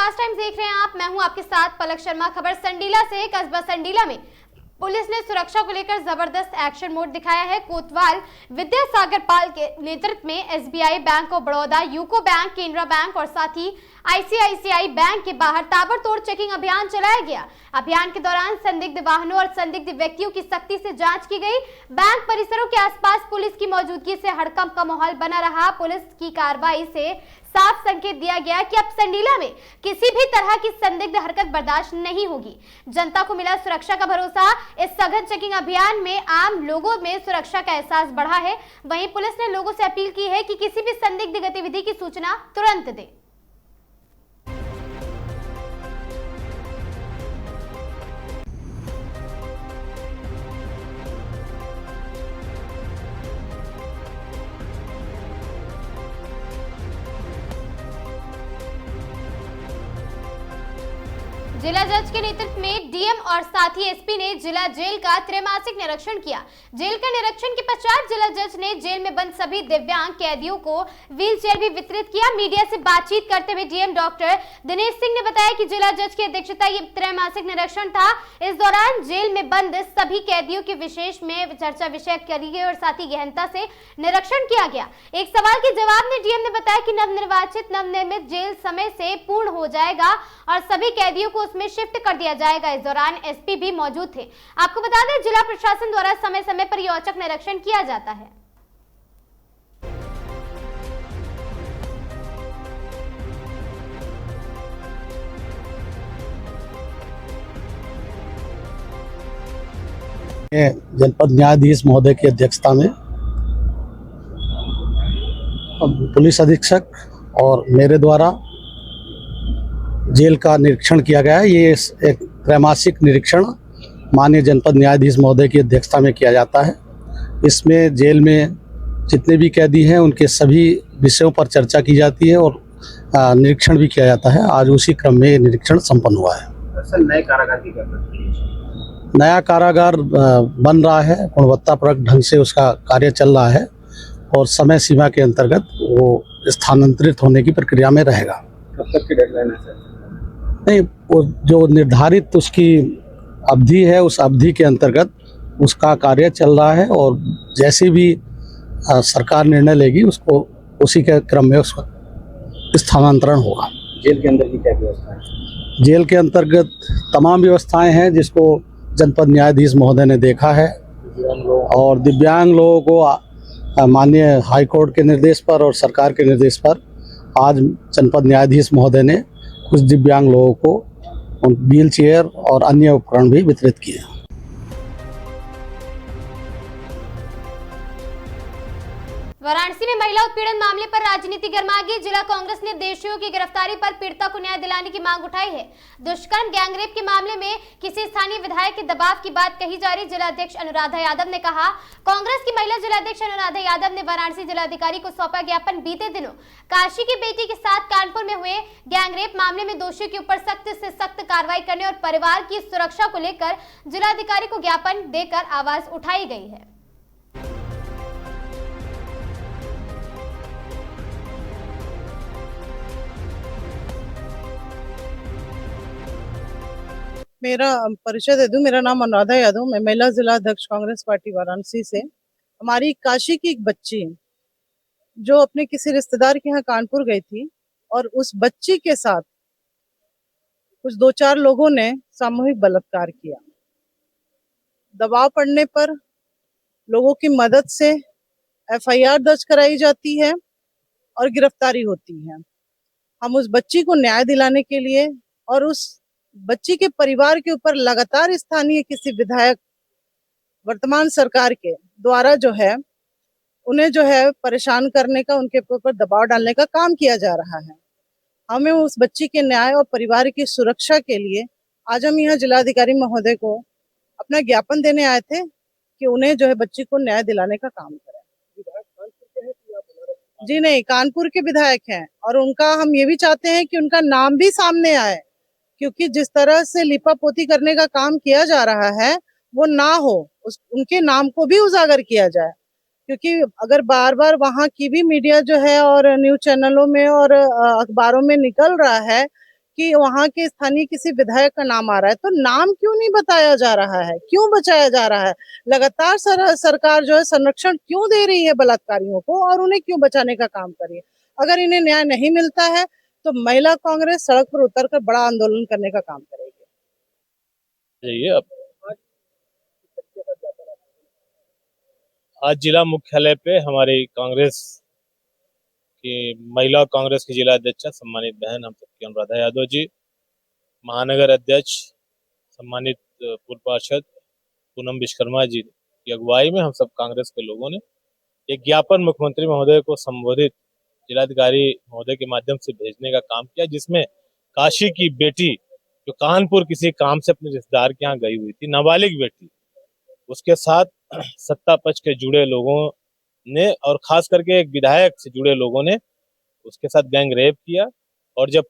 प्रकाश times देख रहे हैं आप। मैं हूं आपके साथ पलक शर्मा। खबर संडीला से। कस्बा संडीला में पुलिस ने सुरक्षा को लेकर जबरदस्त एक्शन मोड दिखाया है। कोतवाल विद्यासागर पाल के नेतृत्व में SBI bank of Baroda, UCO bank, Canara bank और साथ ही आईसीआईसीआई बैंक के बाहर ताबड़तोड़ चेकिंग अभियान चलाया गया। अभियान के दौरान संदिग्ध वाहनों और संदिग्ध व्यक्तियों की सख्ती से जांच की गई। बैंक परिसरों के आसपास पुलिस की मौजूदगी से हड़कंप का माहौल बना रहा। पुलिस की कार्रवाई से साफ संकेत दिया गया कि अब संडीला में किसी भी तरह की संदिग्ध हरकत बर्दाश्त नहीं होगी। जनता को मिला सुरक्षा का भरोसा। इस सघन चेकिंग अभियान में आम लोगों में सुरक्षा का एहसास बढ़ा है। वहीं पुलिस ने लोगों से अपील की है कि किसी भी संदिग्ध गतिविधि की सूचना तुरंत दें। जिला जज के नेतृत्व में डीएम और साथ ही एसपी ने जिला जेल का त्रैमासिक निरीक्षण किया। जेल का निरीक्षण के पश्चात जिला जज ने जेल में बंद सभी दिव्यांग कैदियों को व्हील चेयर भी वितरित किया। मीडिया से बातचीत करते हुए डीएम डॉक्टर दिनेश सिंह ने बताया कि जिला जज की अध्यक्षता ये त्रैमासिक निरीक्षण था। इस दौरान जेल में बंद सभी कैदियों के विशेष में चर्चा विषय करी गई और साथ ही गहनता से निरीक्षण किया गया। एक सवाल के जवाब में डीएम ने बताया कि नवनिर्वाचित नवनिर्मित जेल समय से पूर्ण हो जाएगा और सभी कैदियों को में शिफ्ट कर दिया जाएगा। इस दौरान एसपी भी मौजूद थे। आपको बता दें, जिला प्रशासन द्वारा समय समय पर औचक निरीक्षण किया जाता है। जनपद न्यायाधीश महोदय की अध्यक्षता में पुलिस अधीक्षक और मेरे द्वारा जेल का निरीक्षण किया गया है। ये एक त्रैमासिक निरीक्षण माननीय जनपद न्यायाधीश महोदय की अध्यक्षता में किया जाता है। इसमें जेल में जितने भी कैदी हैं उनके सभी विषयों पर चर्चा की जाती है और निरीक्षण भी किया जाता है। आज उसी क्रम में ये निरीक्षण संपन्न हुआ है। नए कारागार की नया कारागार बन रहा है, गुणवत्तापरक ढंग से उसका कार्य चल रहा है और समय सीमा के अंतर्गत वो स्थानांतरित होने की प्रक्रिया में रहेगा। कब तक की डेडलाइन है सर? नहीं, वो जो निर्धारित उसकी अवधि है उस अवधि के अंतर्गत उसका कार्य चल रहा है और जैसे भी सरकार निर्णय लेगी उसको उसी के क्रम में उसका स्थानांतरण होगा। जेल के अंदर की क्या व्यवस्था है? जेल के अंतर्गत तमाम व्यवस्थाएं हैं जिसको जनपद न्यायाधीश महोदय ने देखा है और दिव्यांग लोगों को माननीय हाईकोर्ट के निर्देश पर और सरकार के निर्देश पर आज जनपद न्यायाधीश महोदय ने कुछ दिव्यांग लोगों को व्हील चेयर और अन्य उपकरण भी वितरित किए। वाराणसी में महिला उत्पीड़न मामले पर राजनीति गर्मा गई। जिला कांग्रेस ने दोषियों की गिरफ्तारी पर पीड़िता को न्याय दिलाने की मांग उठाई है। दुष्कर्म गैंगरेप के मामले में किसी स्थानीय विधायक के दबाव की बात कही जा रही। जिलाध्यक्ष अनुराधा यादव ने कहा। कांग्रेस की महिला जिलाध्यक्ष अनुराधा यादव ने वाराणसी जिलाधिकारी को सौंपा ज्ञापन। बीते दिनों काशी की बेटी के साथ कानपुर में हुए गैंगरेप मामले में दोषियों के ऊपर सख्त से सख्त कार्रवाई करने और परिवार की सुरक्षा को लेकर जिलाधिकारी को ज्ञापन देकर आवाज उठाई गई है। मेरा परिचय दे दूं। मेरा नाम अनुराधा यादव, मैं महिला जिला अध्यक्ष कांग्रेस पार्टी वाराणसी से। हमारी काशी की एक बच्ची जो अपने किसी रिश्तेदार के यहाँ कानपुर गई थी और उस बच्ची के साथ कुछ 2-4 लोगों ने सामूहिक बलात्कार किया। दबाव पड़ने पर लोगों की मदद से एफआईआर दर्ज कराई जाती है और गिरफ्तारी होती है। हम उस बच्ची को न्याय दिलाने के लिए और उस बच्ची के परिवार के ऊपर लगातार स्थानीय किसी विधायक वर्तमान सरकार के द्वारा जो है उन्हें जो है परेशान करने का, उनके ऊपर दबाव डालने का काम किया जा रहा है। हमें उस बच्ची के न्याय और परिवार की सुरक्षा के लिए आज हम यहाँ जिलाधिकारी महोदय को अपना ज्ञापन देने आए थे कि उन्हें जो है बच्ची को न्याय दिलाने का काम करें। जी नहीं, कानपुर के विधायक हैं और उनका हम ये भी चाहते हैं कि उनका नाम भी सामने आए, क्योंकि जिस तरह से लिपापोती करने का काम किया जा रहा है वो ना हो, उनके नाम को भी उजागर किया जाए। क्योंकि अगर बार बार वहाँ की भी मीडिया जो है और न्यूज चैनलों में और अखबारों में निकल रहा है कि वहाँ के स्थानीय किसी विधायक का नाम आ रहा है, तो नाम क्यों नहीं बताया जा रहा है, क्यों बचाया जा रहा है? लगातार सरकार जो है संरक्षण क्यों दे रही है बलात्कारियों को, और उन्हें क्यों बचाने का काम कर रही है? अगर इन्हें न्याय नहीं मिलता है तो महिला कांग्रेस सड़क पर उतरकर बड़ा आंदोलन करने का काम करेगी। आज जिला मुख्यालय पे हमारी कांग्रेस की महिला कांग्रेस की जिला अध्यक्ष सम्मानित बहन हम सबकी अनुराधा यादव जी, महानगर अध्यक्ष सम्मानित पूर्व पार्षद पूनम विश्वकर्मा जी की अगुवाई में हम सब कांग्रेस के लोगों ने एक ज्ञापन मुख्यमंत्री महोदय को संबोधित जिलाधिकारी महोदय के माध्यम से भेजने का काम किया, जिसमें काशी की बेटी जो कानपुर किसी काम से अपने रिश्तेदार के यहाँ गई हुई थी, नाबालिग बेटी, उसके साथ सत्ता पक्ष के जुड़े लोगों ने और खास करके एक विधायक से जुड़े लोगों ने उसके साथ गैंग रेप किया। और जब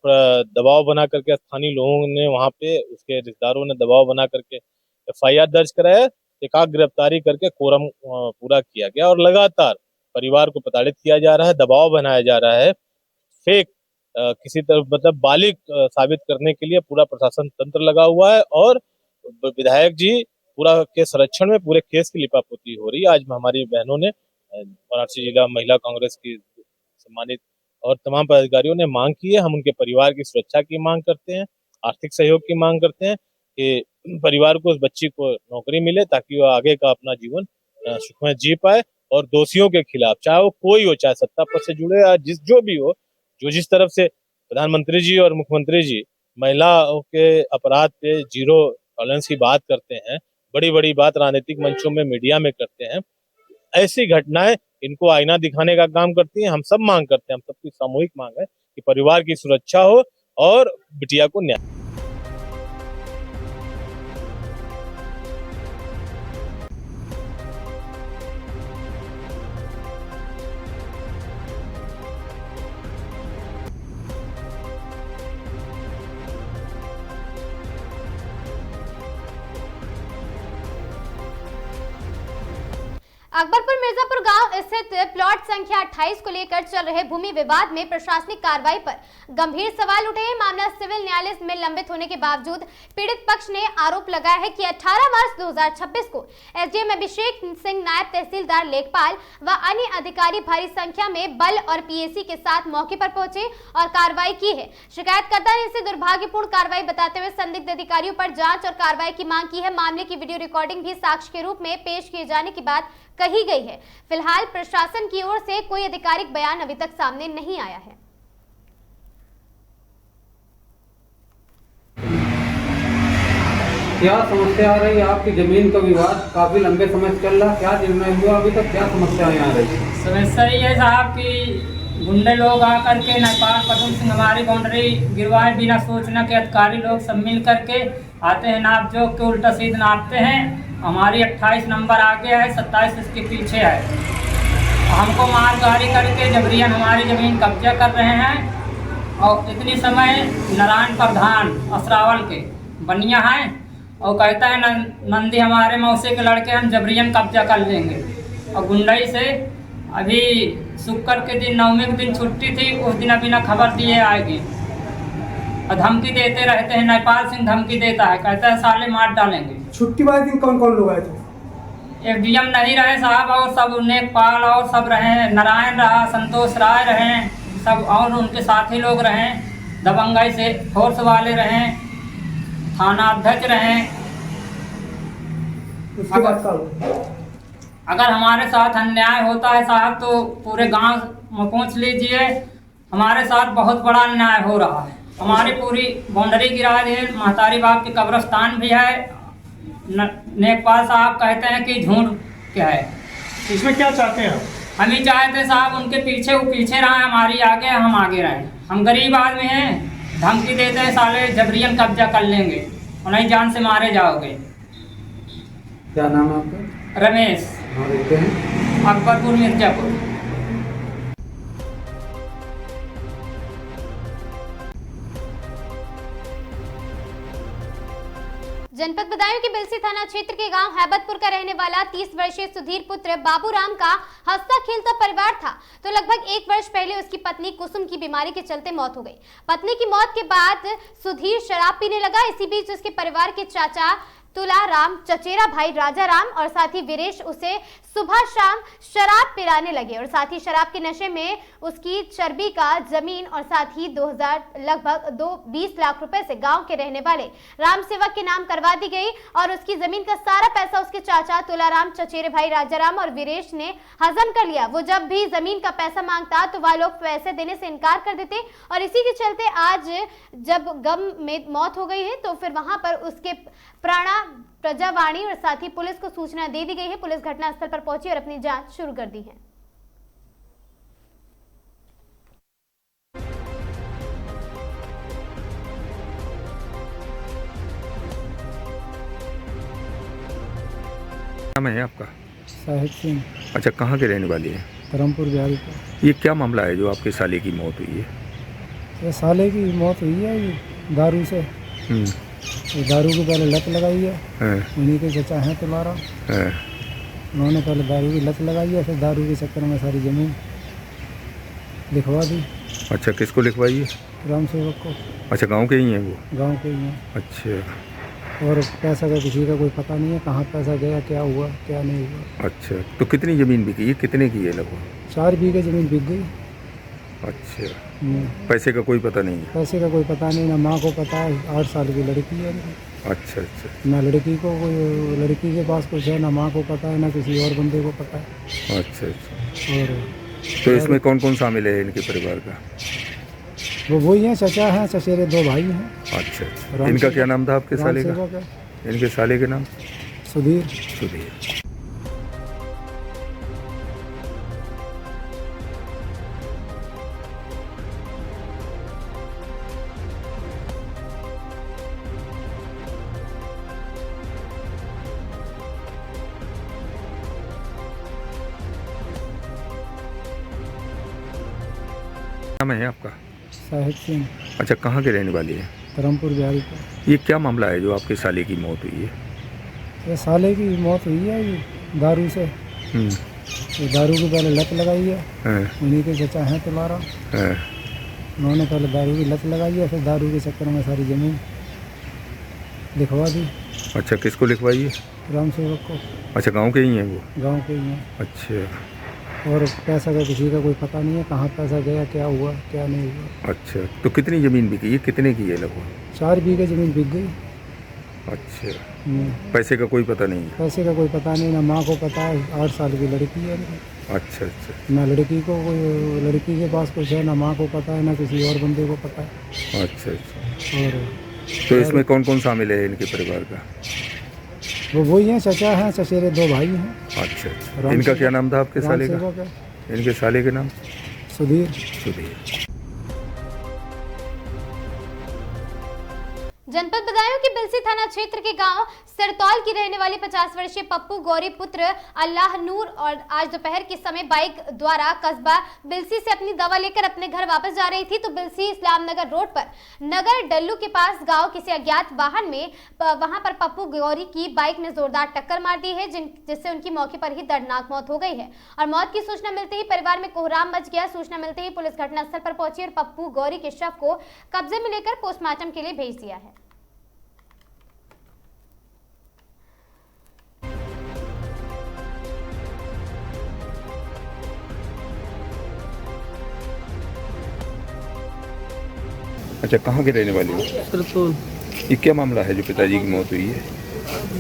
दबाव बना करके स्थानीय लोगों ने वहां पे उसके रिश्तेदारों ने दबाव बना करके FIR दर्ज कराया, एकाक गिरफ्तारी करके कोरम पूरा किया गया और लगातार परिवार को प्रताड़ित किया जा रहा है, दबाव बनाया जा रहा है, फेक किसी तरह मतलब बालिग साबित करने के लिए पूरा प्रशासन तंत्र लगा हुआ है और विधायक जी पूरा के संरक्षण में पूरे केस की लिपापोती हो रही है। आज हमारी बहनों ने वाराणसी जिला महिला कांग्रेस की सम्मानित और तमाम पदाधिकारियों ने मांग की है, हम उनके परिवार की सुरक्षा की मांग करते हैं, आर्थिक सहयोग की मांग करते हैं कि परिवार को उस बच्ची को नौकरी मिले ताकि वो आगे का अपना जीवन सुखमय जी पाए। और दोषियों के खिलाफ चाहे वो कोई हो, चाहे सत्ता पक्ष से जुड़े या जो भी हो, जो जिस तरफ से प्रधानमंत्री जी और मुख्यमंत्री जी महिलाओं के अपराध पे जीरो टॉलरेंस की बात करते हैं, बड़ी बड़ी बात राजनीतिक मंचों में मीडिया में करते हैं, ऐसी घटनाएं इनको आईना दिखाने का काम करती हैं। हम सब मांग करते हैं, हम सबकी सामूहिक मांग है कि परिवार की सुरक्षा हो और बिटिया को न्याय। अकबरपुर मिर्जापुर गांव स्थित प्लॉट संख्या 28 को लेकर चल रहे भूमि विवाद में प्रशासनिक कार्रवाई पर गंभीर सवाल उठे हैं। मामला सिविल न्यायालय में लंबित होने के बावजूद पीड़ित पक्ष ने आरोप लगाया है कि 18 मार्च 2026 को एसडीएम अभिषेक सिंह, नायब तहसीलदार लेखपाल व अन्य अधिकारी भारी संख्या में बल और पीएसी के साथ मौके पर पहुंचे और कार्रवाई की है। शिकायतकर्ता ने इसे दुर्भाग्यपूर्ण कार्रवाई बताते हुए संदिग्ध अधिकारियों पर जांच और कार्रवाई की मांग की है। मामले की वीडियो रिकॉर्डिंग भी साक्ष्य के रूप में पेश किए जाने की बात कही गई है। फिलहाल प्रशासन की ओर से कोई आधिकारिक बयान अभी तक सामने नहीं आया है। क्या समस्या आ रही है? आपकी जमीन का विवाद काफी लंबे समय से चल रहा, क्या निर्णय हुआ अभी तक? क्या समस्याएं आ रही है? समस्या ये है साहब कि गुंडे लोग आकर के नेपाल पदम सिंह हमारी बाउंड्री गिरवाए बिना सूचना के अधिकारी लोग सब मिल करके आते हैं, नाप जोक के उल्टा सीध नापते हैं। हमारी 28 नंबर आगे है, 27 इसके पीछे है। हमको मार गाड़ी करके जबरियन हमारी ज़मीन कब्जा कर रहे हैं। और इतनी समय नारायण प्रधान असरावल के बनिया हैं और कहता है नंदी हमारे मौसे के लड़के हम जबरियन कब्जा कर लेंगे। और गुंडई से अभी शुक्र के दिन 9वें के दिन छुट्टी थी, उस दिन बिना खबर दिए आएगी और धमकी देते रहते हैं। नेपाल सिंह धमकी देता है, कहता है साले मार डालेंगे। छुट्टी वाले दिन कौन कौन लोग आए थे? एसडीएम नहीं रहे साहब और सब नेकपाल और सब रहे, नारायण रहा, संतोष राय रहे सब और उनके साथी लोग रहे, दबंगई से फोर्स वाले रहे, थाना अध्यक्ष रहे। अगर हमारे साथ अन्याय होता है साहब तो पूरे गांव में पूछ लीजिए, हमारे साथ बहुत बड़ा अन्याय हो रहा है। हमारी पूरी बाउंड्री गिरा दी है, महतारी बाप की कब्रिस्तान भी है। नेकपाल साहब कहते हैं कि झूठ क्या है। इसमें क्या चाहते हैं? हम ही चाहते हैं साहब उनके पीछे, वो पीछे रहे, हमारी आगे, हम आगे रहें। हम गरीब आदमी हैं, धमकी देते हैं साले जबरियन कब्जा कर लेंगे और नहीं जान से मारे जाओगे। क्या नाम है आपका? रमेश, अकबरपुर मिर्जापुर। जनपद बदायूं के बिलसी थाना क्षेत्र के गांव हैबतपुर का रहने वाला 30 वर्षीय सुधीर पुत्र बाबूराम का हंसता खेलता परिवार था, तो लगभग 1 वर्ष पहले उसकी पत्नी कुसुम की बीमारी के चलते मौत हो गई। पत्नी की मौत के बाद सुधीर शराब पीने लगा। इसी बीच उसके परिवार के चाचा तुलाराम, चचेरा भाई राजाराम और साथी वीरेश उसे सुबह शाम शराब पिलाने लगे और साथ ही शराब के नशे में उसकी चर्बी का जमीन और साथ ही लगभग 20 लाख रुपए से गांव के रहने वाले राम सेवक के नाम करवा दी गई और उसकी जमीन का सारा पैसा उसके चाचा तुलाराम, चचेरे भाई राजाराम और वीरेश ने हजम कर लिया। वो जब भी जमीन का पैसा मांगता तो वह लोग पैसे देने से इनकार कर देते और इसी के चलते आज जब गम में मौत हो गई है तो फिर वहां पर उसके प्राणा प्रजावाणी और साथ ही पुलिस को सूचना दे दी गई है। पुलिस घटनास्थल पर पहुंची और अपनी जांच शुरू कर दी है। नाम है आपका? साहिब सिंह। अच्छा, कहाँ के रहने वाली है? धर्मपुर बिहारी का। ये क्या मामला है जो आपके साले की मौत हुई है? ये साले की मौत हुई है ये दारू से। ये दारू की पहले लत लगाई है। उन्हीं के चचा हैं तुलाराम। उन्होंने पहले दारू की लत लगाई है, फिर दारू के चक्कर में सारी ज़मीन लिखवा दी। अच्छा, किसको लिखवाई है? राम सेवक को। अच्छा, गांव के ही हैं वो? गांव के ही हैं। अच्छा, और पैसा का किसी का कोई पता नहीं है, कहाँ पैसा गया, क्या हुआ क्या नहीं हुआ। अच्छा, तो कितनी ज़मीन बिकी है? कितने की है लगभग? 4 बीघे ज़मीन बिक गई। अच्छा, पैसे का कोई पता नहीं है? पैसे का कोई पता नहीं, ना माँ को पता है। 8 साल की लड़की है। अच्छा अच्छा, ना लड़की को कोई, लड़की के पास कुछ है, ना माँ को पता है, ना किसी और बंदे को पता है। अच्छा अच्छा। और तो इसमें कौन कौन शामिल है इनके परिवार का? वो वही हैं, चचा हैं, चचेरे 2 भाई हैं। अच्छा अच्छा। इनका क्या नाम था आपके साले का? इनके साले के नाम? सुधीर। सुधीर। नाम है आपका? साहिब सिंह। अच्छा, कहाँ के रहने वाली है? धर्मपुर बिहारी का। ये क्या मामला है जो आपके साले की मौत हुई है? ये साले की मौत हुई है ये दारू से। ये दारू की पहले लत लगाई है। उन्हीं के चचा हैं तुलाराम। उन्होंने पहले दारू की लत लगाई है, फिर दारू के चक्कर में सारी ज़मीन लिखवा दी। अच्छा, किसको लिखवाई है? राम सेवक को। अच्छा, गांव के ही हैं वो? गांव के ही हैं। अच्छा, और पैसा का किसी का कोई पता नहीं है, कहाँ पैसा गया, क्या हुआ क्या नहीं हुआ। अच्छा, तो कितनी ज़मीन बिकी है? कितने की है लगभग? 4 बीघे ज़मीन बिक गई। अच्छा, पैसे का कोई पता नहीं है? पैसे का कोई पता नहीं, ना माँ को पता है। 8 साल की लड़की है। अच्छा अच्छा, ना लड़की को कोई, लड़की के पास कुछ है, ना माँ को पता है, ना किसी और बंदे को पता है। अच्छा अच्छा। और तो इसमें कौन कौन शामिल है इनके परिवार का? वो वही हैं, चचा हैं, चचेरे 2 भाई हैं। अच्छा अच्छा। इनका क्या नाम था आपके साले का? इनके साले के नाम? सुधीर। सुधीर। जनपद बदायूं के बिलसी थाना क्षेत्र के गांव सरतौल की रहने वाली 50 वर्षीय पप्पू गौरी पुत्र अल्लाह नूर और आज दोपहर के समय बाइक द्वारा कस्बा बिलसी से अपनी दवा लेकर अपने घर वापस जा रही थी तो बिलसी इस्लाम नगर रोड पर नगर डल्लू के पास गांव किसी अज्ञात वाहन में वहां पर पप्पू गौरी की बाइक ने जोरदार टक्कर मार दी है जिससे उनकी मौके पर ही दर्दनाक मौत हो गई है और मौत की सूचना मिलते ही परिवार में कोहराम मच गया। सूचना मिलते ही पुलिस घटनास्थल पर पहुंची और पप्पू गौरी के शव को कब्जे में लेकर पोस्टमार्टम के लिए भेज दिया है। अच्छा, कहाँ के रहने वाली हो? सरतौल। ये क्या मामला है जो पिताजी की मौत हुई है?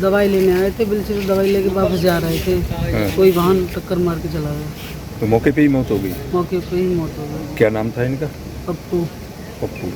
दवाई लेने आए थे, बिल से दवाई लेके वापस जा रहे थे। कोई वाहन टक्कर मार के चला गया। तो मौके पे ही मौत हो गई? मौके पे ही मौत हो गई। क्या नाम था इनका? पप्पू। पप्पू।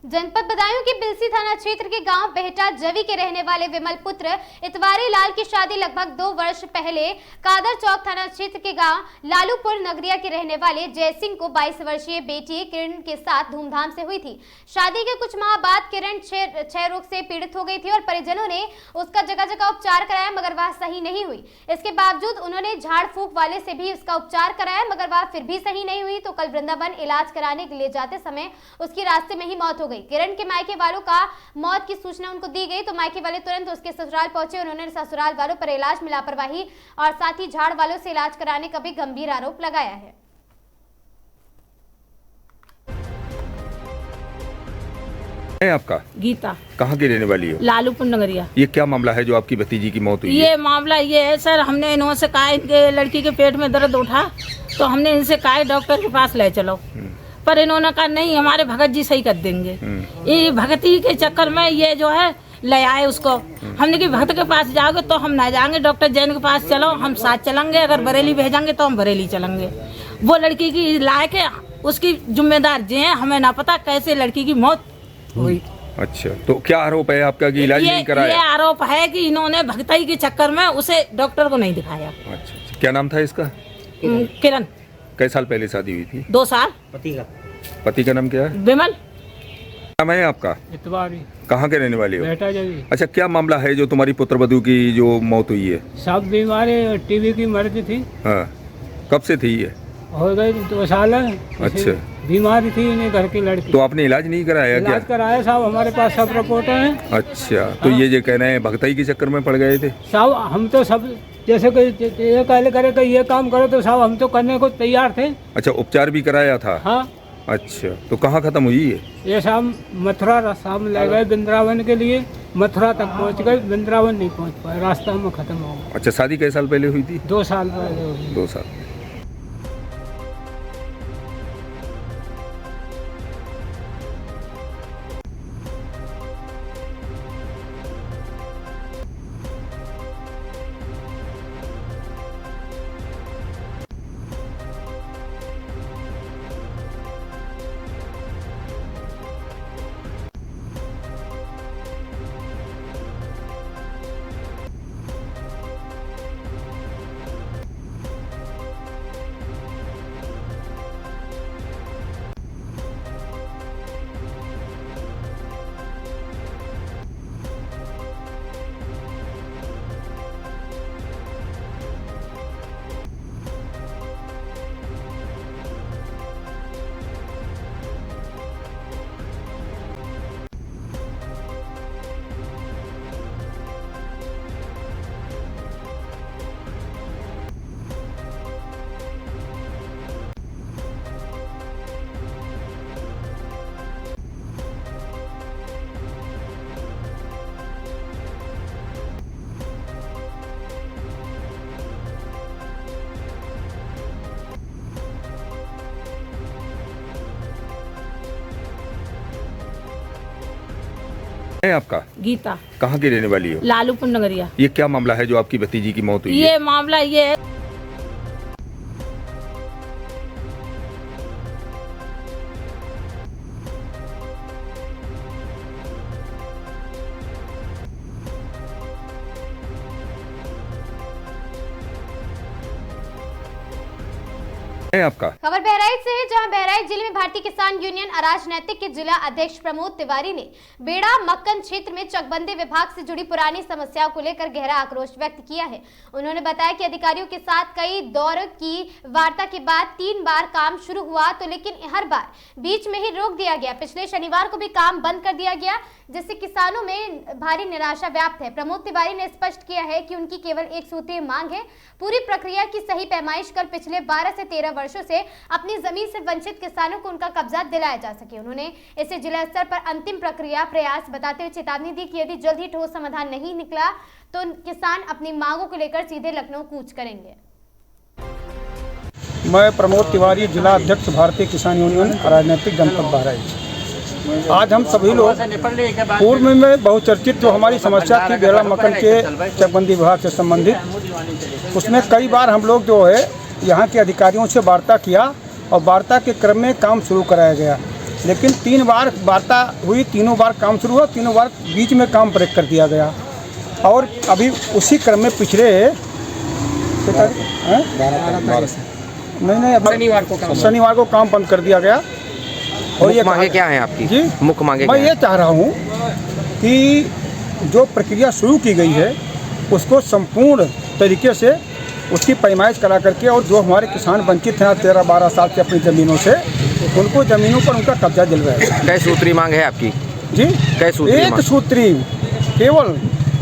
जनपद बदायूं के बिलसी थाना क्षेत्र के गांव बेहटा जवी के रहने वाले विमल पुत्र इतवारी लाल की शादी लगभग 2 वर्ष पहले कादर चौक थाना क्षेत्र के गांव लालूपुर नगरिया के रहने वाले जयसिंह को 22 वर्षीय बेटी किरण के साथ धूमधाम से हुई थी। शादी के कुछ माह बाद किरण क्षय रोग से पीड़ित हो गई थी और परिजनों ने उसका जगह जगह उपचार कराया मगर वह सही नहीं हुई। इसके बावजूद उन्होंने झाड़ फूक वाले से भी उसका उपचार कराया मगर वह फिर भी सही नहीं हुई तो कल वृंदावन इलाज कराने के लिए जाते समय उसकी रास्ते में ही मौत हो गई। किरण के मायके वालों का मौत की सूचना उनको दी गई तो मायके वाले तुरंत उसके ससुराल पहुंचे। उन्होंने ससुराल वालों पर इलाज में लापरवाही और साथ ही झाड़ वालों से इलाज कराने का भी गंभीर आरोप लगाया है। आपका गीता कहाँ की रहने वाली हो? लालूपुर नगरिया। ये क्या मामला है जो आपकी भतीजी की मौत हुई है? ये मामला ये है सर, हमने इन्हों से कहा इनके लड़की के पेट में दर्द उठा तो हमने इनसे कहा डॉक्टर के पास ले चलो, पर इन्होंने कहा नहीं हमारे भगत जी सही कर देंगे। ये भगती के चक्कर में ये जो है ले आए उसको। हमने कि भगत के पास जाओगे तो हम ना जाएंगे, डॉक्टर जैन के पास चलो हम साथ चलेंगे, अगर बरेली भेजेंगे तो हम बरेली चलेंगे। वो लड़की की लाए के उसकी जिम्मेदार जी हैं, हमें ना पता कैसे लड़की की मौत हुई। अच्छा, तो क्या आरोप है आपका कि इलाज नहीं कराया? ये आरोप है कि इन्होंने भगताई के चक्कर में उसे डॉक्टर को नहीं दिखाया। अच्छा, क्या नाम था इसका? किरण। कई साल पहले शादी हुई थी? 2 साल। पति का नाम क्या है? विमल। नाम है आपका? इतवारी। कहाँ के रहने वाले हो? बेटा जी। अच्छा, क्या मामला है जो तुम्हारी पुत्रवधू की जो मौत हुई है? सब बीमारी टीबी की मर्ज थी। हाँ, कब से थी ये? हो गए 2 साल। अच्छा, बीमारी थी इन्हें घर की लड़की। तो आपने इलाज नहीं कराया क्या? इलाज कराया साहब, हमारे पास सब रिपोर्ट हैं। अच्छा, तो ये कह रहे हैं भगताई के चक्कर में पड़ गए थे? साहब हम तो सब जैसे कि ये कहले करे कि ये काम करो तो साहब हम तो करने को तैयार थे। अच्छा, उपचार भी कराया था? हाँ। अच्छा, तो कहाँ खत्म हुई है? ये साहब मथुरा रास्ता में ले गए वृंदावन के लिए, मथुरा तक पहुँच गए, वृंदावन नहीं पहुँच पाए, रास्ता में खत्म हो गया। अच्छा, शादी कई साल पहले हुई थी? 2 साल पहले हुई। 2 साल। है आपका? गीता। कहाँ की रहने वाली हो? लालूपुर नगरिया। ये क्या मामला है जो आपकी भतीजी की मौत हुई है? ये मामला ये है आपका। खबर बहराइच से है, जहां बहराइच जिले में भारतीय किसान यूनियन अराजनैतिक के जिला अध्यक्ष प्रमोद तिवारी ने बेड़ा मक्कन क्षेत्र में चकबंदी विभाग से जुड़ी पुरानी समस्याओं को लेकर गहरा आक्रोश व्यक्त किया है। उन्होंने बताया कि अधिकारियों के साथ कई दौर की वार्ता के बाद 3 बार काम शुरू हुआ तो लेकिन हर बार बीच में ही रोक दिया गया। पिछले शनिवार को भी काम बंद कर दिया गया, जिससे किसानों में भारी निराशा व्याप्त है। प्रमोद तिवारी ने स्पष्ट किया है कि उनकी केवल एक सूत्रीय मांग है, पूरी प्रक्रिया की सही पैमाइश कर पिछले 12 से 13 वर्षों से अपनी जमीन से वंचित किसानों को उनका कब्जा दिलाया जा सके। उन्होंने इसे जिला स्तर पर अंतिम प्रक्रिया प्रयास बताते हुए चेतावनी दी कि यदि जल्द ही ठोस समाधान नहीं निकला तो किसान अपनी मांगों को लेकर सीधे लखनऊ कूच करेंगे। मैं प्रमोद तिवारी, जिला अध्यक्ष भारतीय किसान यूनियन राजनीतिक जनपद बहराइच। आज हम सभी लोग पूर्व में बहुचर्चित जो हमारी समस्या थी बेड़ा मक्कन के चकबंदी विभाग से संबंधित, उसमें कई बार हम लोग जो है यहाँ के अधिकारियों से वार्ता किया और वार्ता के क्रम में काम शुरू कराया गया, लेकिन 3 बार वार्ता हुई, तीनों बार काम शुरू हुआ, तीनों बार बीच में काम ब्रेक कर दिया गया। और अभी उसी क्रम में पिछले शनिवार को काम बंद कर दिया गया। और ये मांगे क्या है आपकी? जी, मुख्य मांगे मैं ये चाह रहा हूँ कि जो प्रक्रिया शुरू की गई है उसको संपूर्ण तरीके से उसकी पैमाइश करा करके, और जो हमारे किसान वंचित हैं 13-12 साल से अपनी ज़मीनों से, उनको ज़मीनों पर उनका कब्जा दिलवाए। कै सूत्री मांग है आपकी जी? कै सूत्री एक सूत्री, केवल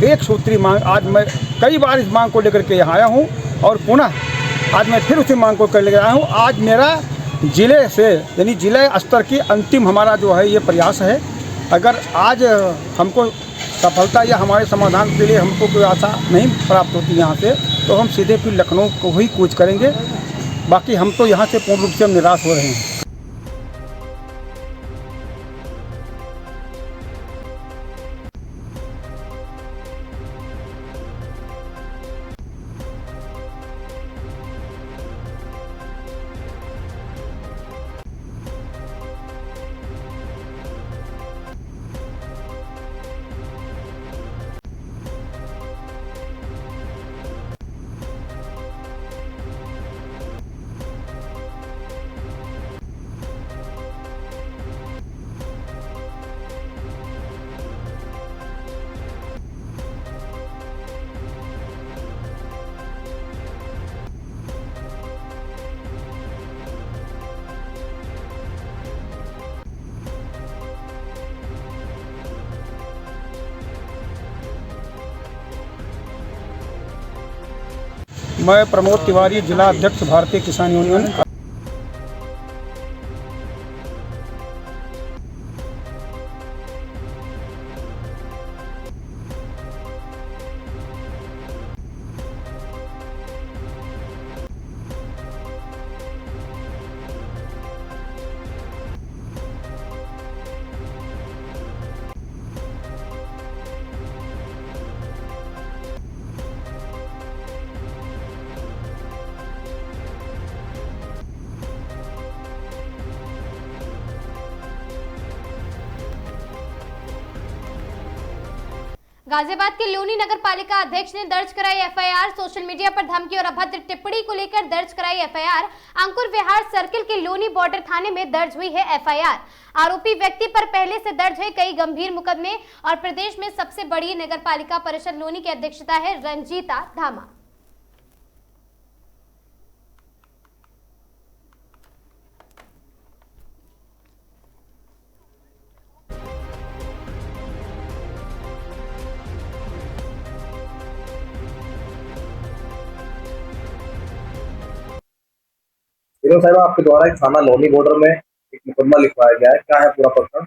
एक सूत्री मांग। आज मैं कई बार इस मांग को लेकर के यहाँ आया हूँ और पुनः आज मैं फिर उसी मांग को लेकर आया हूँ। आज मेरा ज़िले से यानी ज़िले स्तर की अंतिम हमारा जो है ये प्रयास है। अगर आज हमको सफलता या हमारे समाधान के लिए हमको कोई आशा नहीं प्राप्त होती यहाँ से, तो हम सीधे फिर लखनऊ को ही कूच करेंगे। बाकी हम तो यहाँ से पूर्ण रूप से हम निराश हो रहे हैं। मैं प्रमोद तिवारी, जिला अध्यक्ष भारतीय किसान यूनियन। गाजियाबाद के लोनी नगर पालिका अध्यक्ष ने दर्ज कराई एफआईआर। सोशल मीडिया पर धमकी और अभद्र टिप्पणी को लेकर दर्ज कराई एफआईआर। अंकुर विहार सर्किल के लोनी बॉर्डर थाने में दर्ज हुई है एफआईआर। आरोपी व्यक्ति पर पहले से दर्ज है कई गंभीर मुकदमे और प्रदेश में सबसे बड़ी नगर पालिका परिषद लोनी की अध्यक्षता है रंजीता धामा। साहब, आपके द्वारा एक थाना लोनी बॉर्डर में एक मुकदमा लिखवाया गया है, क्या है पूरा प्रकरण?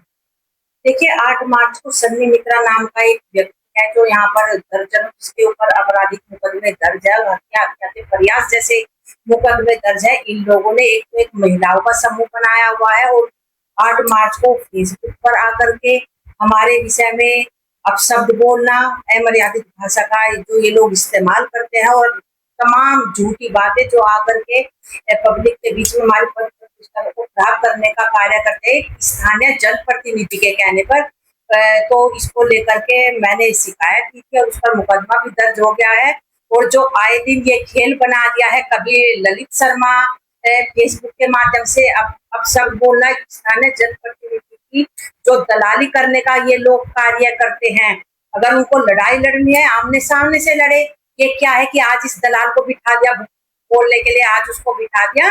देखिए, 8 मार्च को सन्नी मित्रा नाम का एक व्यक्ति है जो यहाँ पर दर्जनों जिसके ऊपर आपराधिक मुकदमे दर्ज है और हत्या के प्रयास जैसे मुकदमे दर्ज है। इन लोगों ने एक महिलाओं का समूह बनाया हुआ है और 8 मार्च को फेसबुक पर आकर के हमारे विषय में अपशब्द बोलना, अमर्यादित भाषा का जो ये लोग इस्तेमाल करते हैं और तमाम झूठी बातें जो आकर के पब्लिक के बीच में हमारे पद प्रतिष्ठा को खराब करने का कार्य करते हैं स्थानीय जनप्रतिनिधि के कहने पर। तो इसको लेकर के मैंने शिकायत की थी और उस पर मुकदमा भी दर्ज हो गया है। और जो आए दिन ये खेल बना दिया है, कभी ललित शर्मा फेसबुक के माध्यम से अब सब बोलना, स्थानीय जनप्रतिनिधि की जो दलाली करने का ये लोग कार्य करते हैं। अगर उनको लड़ाई लड़नी है आमने सामने से लड़े। ये क्या है कि आज इस दलाल को बिठा दिया बोलने के लिए, आज उसको बिठा दिया।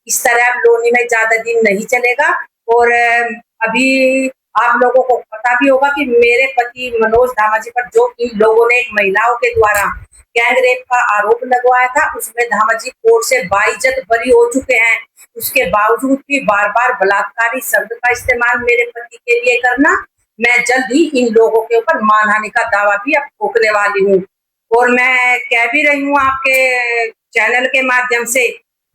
इस तरह अब लोनी में ज्यादा दिन नहीं चलेगा। और अभी आप लोगों को पता भी होगा कि मेरे पति मनोज धामा जी पर जो इन लोगों ने महिलाओं के द्वारा गैंग रेप का आरोप लगवाया था, उसमें धामा जी कोर्ट से बाइज्जत बरी हो चुके हैं। उसके बावजूद भी बार बार बलात्कारी शब्द का इस्तेमाल मेरे पति के लिए करना, मैं जल्द ही इन लोगों के ऊपर मानहानि का दावा भी अब ठोकने वाली हूँ। और मैं कह भी रही हूँ आपके चैनल के माध्यम से,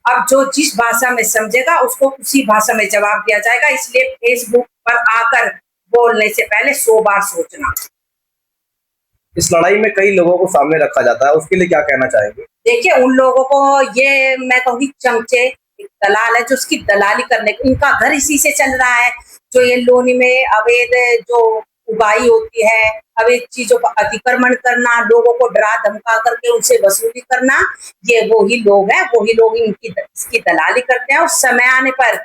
अब जो जिस भाषा में समझेगा उसको उसी भाषा में जवाब दिया जाएगा। इसलिए फेसबुक पर आकर बोलने से पहले 100 बार सोचना। इस लड़ाई में कई लोगों को सामने रखा जाता है, उसके लिए क्या कहना चाहेंगे? देखिए, उन लोगों को ये मैं कहूँगी चमचे दलाल है जो उसकी दलाली करने, इनका घर इसी से चल रहा है। जो ये लोनी में अवैध जो उगाई होती है, अवैध चीजों का अतिक्रमण करना, लोगों को डरा धमका करके उनसे वसूली करना, ये वही लोग हैं, वही लोग इसकी दलाली करते हैं। और समय आने पर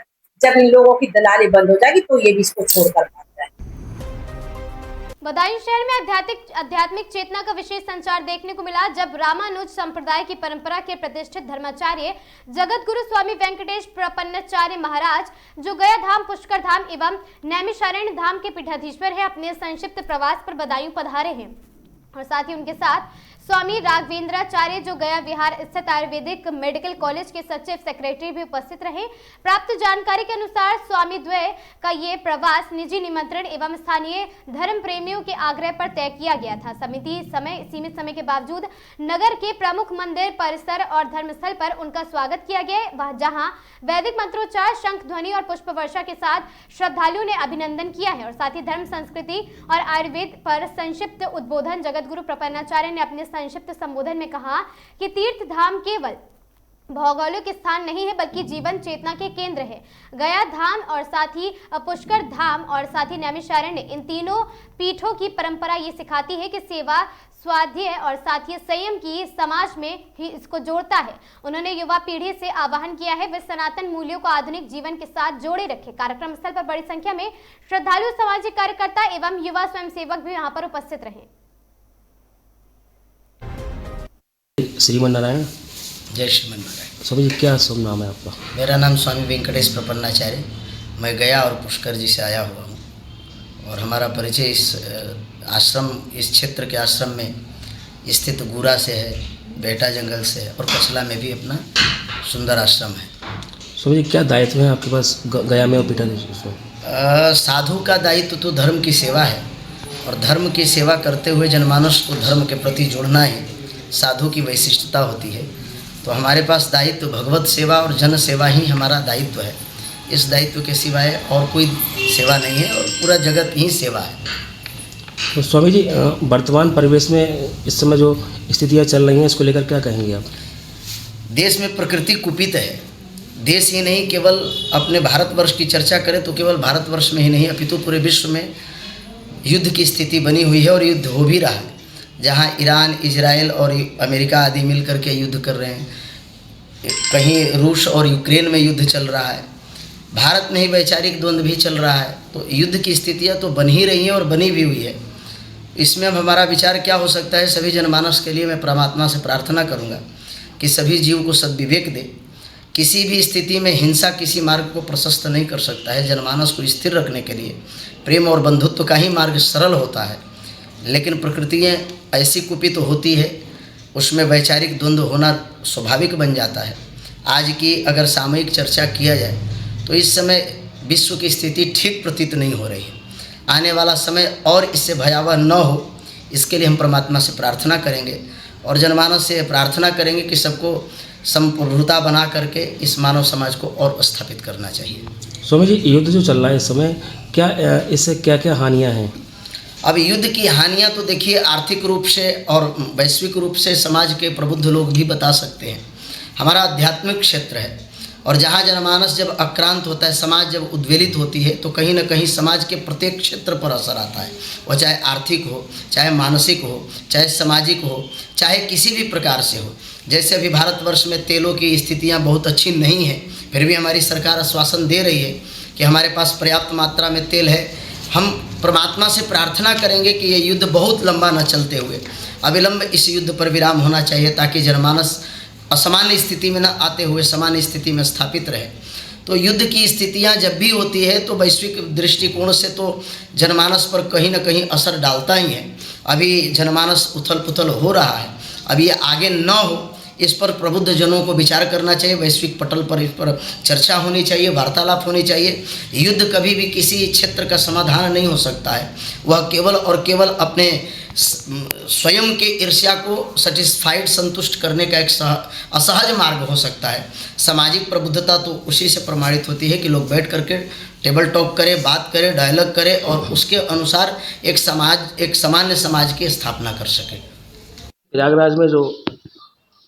जब इन लोगों की दलाली बंद हो जाएगी तो ये भी इसको छोड़कर भाग जाएंगे। बदायूं शहर में आध्यात्मिक चेतना का विशेष संचार देखने को मिला जब रामानुज संप्रदाय की परंपरा के प्रतिष्ठित धर्माचार्य जगत गुरु स्वामी वेंकटेश प्रपन्नाचार्य महाराज, जो गया धाम, पुष्कर धाम एवं नैमिषारण्य धाम के पीठाधीश्वर है, अपने संक्षिप्त प्रवास पर बदायूं पधारे हैं। और साथ ही उनके साथ स्वामी राघवेंद्राचार्य, जो गया विहार स्थित आयुर्वेदिक मेडिकल कॉलेज के सचिव सेक्रेटरी भी उपस्थित रहे। प्राप्त जानकारी के अनुसार स्वामी द्वय का ये प्रवास निजी निमंत्रण एवं स्थानीय धर्म प्रेमियों के आग्रह पर तय किया गया था। सीमित समय के बावजूद नगर के प्रमुख मंदिर परिसर और धर्मस्थल पर उनका स्वागत किया गया, जहां वैदिक मंत्रोच्चार, शंख ध्वनि और पुष्प वर्षा के साथ श्रद्धालुओं ने अभिनंदन किया है। और साथ ही धर्म, संस्कृति और आयुर्वेद पर संक्षिप्त उद्बोधन जगत गुरु प्रपन्नाचार्य ने अपने संक्षिप्त संबोधन में कहा कि तीर्थ धाम केवल भौगोलिक स्थान नहीं है, बल्कि जीवन चेतना के केंद्र है। गया धाम और साथ ही पुष्कर धाम और साथ ही नैमिषारण्य, इन तीनों पीठों की परंपरा ये सिखाती है कि सेवा, स्वाध्याय और साथ ही संयम की समाज में ही इसको जोड़ता है। उन्होंने युवा पीढ़ी से आह्वान किया है वे सनातन मूल्यों को आधुनिक जीवन के साथ जोड़े रखें। कार्यक्रम स्थल पर बड़ी संख्या में श्रद्धालु, सामाजिक कार्यकर्ता एवं युवा स्वयंसेवक भी यहाँ पर उपस्थित रहे। श्रीमन नारायण। जय श्रीमन नारायण। स्वामी जी, क्या शुभ नाम है आपका? मेरा नाम स्वामी वेंकटेश प्रपन्नाचार्य। मैं गया और पुष्कर जी से आया हुआ हूँ और हमारा परिचय इस क्षेत्र के आश्रम में स्थित गुरा से है, बेटा जंगल से है और कचला में भी अपना सुंदर आश्रम है। स्वामी जी, क्या दायित्व है आपके पास गया में और पीठाधीश्वर में? साधु का दायित्व तो धर्म की सेवा है और धर्म की सेवा करते हुए जनमानस को धर्म के प्रति जोड़ना ही साधु की वैशिष्टता होती है। तो हमारे पास दायित्व भगवत सेवा और जन सेवा ही हमारा दायित्व है। इस दायित्व के सिवाय और कोई सेवा नहीं है और पूरा जगत ही सेवा है। तो स्वामी जी, वर्तमान परिवेश में इस समय जो स्थितियाँ चल रही हैं, इसको लेकर क्या कहेंगे आप? देश में प्रकृति कुपित है। देश ही नहीं, केवल अपने भारतवर्ष की चर्चा करें तो केवल भारतवर्ष में ही नहीं अपितु पूरे विश्व में युद्ध की स्थिति बनी हुई है और युद्ध हो भी रहा है। जहाँ ईरान, इजराइल और अमेरिका आदि मिल कर के युद्ध कर रहे हैं, कहीं रूस और यूक्रेन में युद्ध चल रहा है, भारत में ही वैचारिक द्वंद्व भी चल रहा है। तो युद्ध की स्थितियाँ तो बन ही रही हैं और बनी भी हुई है। इसमें अब हमारा विचार क्या हो सकता है? सभी जनमानस के लिए मैं परमात्मा से प्रार्थना करूँगा कि सभी जीव को सद्विवेक दे। किसी भी स्थिति में हिंसा किसी मार्ग को प्रशस्त नहीं कर सकता है। जनमानस को स्थिर रखने के लिए प्रेम और बंधुत्व का ही मार्ग सरल होता है। लेकिन प्रकृतियाँ ऐसी कुपित होती है, उसमें वैचारिक द्वंद्व होना स्वाभाविक बन जाता है। आज की अगर सामयिक चर्चा किया जाए तो इस समय विश्व की स्थिति ठीक प्रतीत नहीं हो रही है। आने वाला समय और इससे भयावह न हो, इसके लिए हम परमात्मा से प्रार्थना करेंगे और जनमानस से प्रार्थना करेंगे कि सबको संप्रभुता बना करके इस मानव समाज को और स्थापित करना चाहिए। स्वामी जी, युद्ध जो चल रहा है इस समय, क्या इससे क्या क्या हानियाँ हैं? अब युद्ध की हानियाँ तो देखिए, आर्थिक रूप से और वैश्विक रूप से समाज के प्रबुद्ध लोग भी बता सकते हैं। हमारा आध्यात्मिक क्षेत्र है और जहाँ जनमानस जब आक्रांत होता है, समाज जब उद्वेलित होती है, तो कहीं ना कहीं समाज के प्रत्येक क्षेत्र पर असर आता है। वह चाहे आर्थिक हो, चाहे मानसिक हो, चाहे सामाजिक हो, चाहे किसी भी प्रकार से हो। जैसे अभी भारतवर्ष में तेलों की स्थितियाँ बहुत अच्छी नहीं हैं, फिर भी हमारी सरकार आश्वासन दे रही है कि हमारे पास पर्याप्त मात्रा में तेल है। हम परमात्मा से प्रार्थना करेंगे कि ये युद्ध बहुत लंबा न चलते हुए अविलंब इस युद्ध पर विराम होना चाहिए, ताकि जनमानस असामान्य स्थिति में न आते हुए सामान्य स्थिति में स्थापित रहे। तो युद्ध की स्थितियां जब भी होती है तो वैश्विक दृष्टिकोण से तो जनमानस पर कहीं ना कहीं असर डालता ही है। अभी जनमानस उथल पुथल हो रहा है, अभी ये आगे न हो, इस पर प्रबुद्ध जनों को विचार करना चाहिए। वैश्विक पटल पर इस पर चर्चा होनी चाहिए, वार्तालाप होनी चाहिए। युद्ध कभी भी किसी क्षेत्र का समाधान नहीं हो सकता है। वह केवल और केवल अपने स्वयं के ईर्ष्या को सेटिस्फाइड, संतुष्ट करने का एक असहज मार्ग हो सकता है। सामाजिक प्रबुद्धता तो उसी से प्रमाणित होती है कि लोग बैठ करके टेबल टॉक करें, बात करें, डायलॉग करें और उसके अनुसार एक सामान्य समाज की स्थापना कर सके। प्रयागराज में जो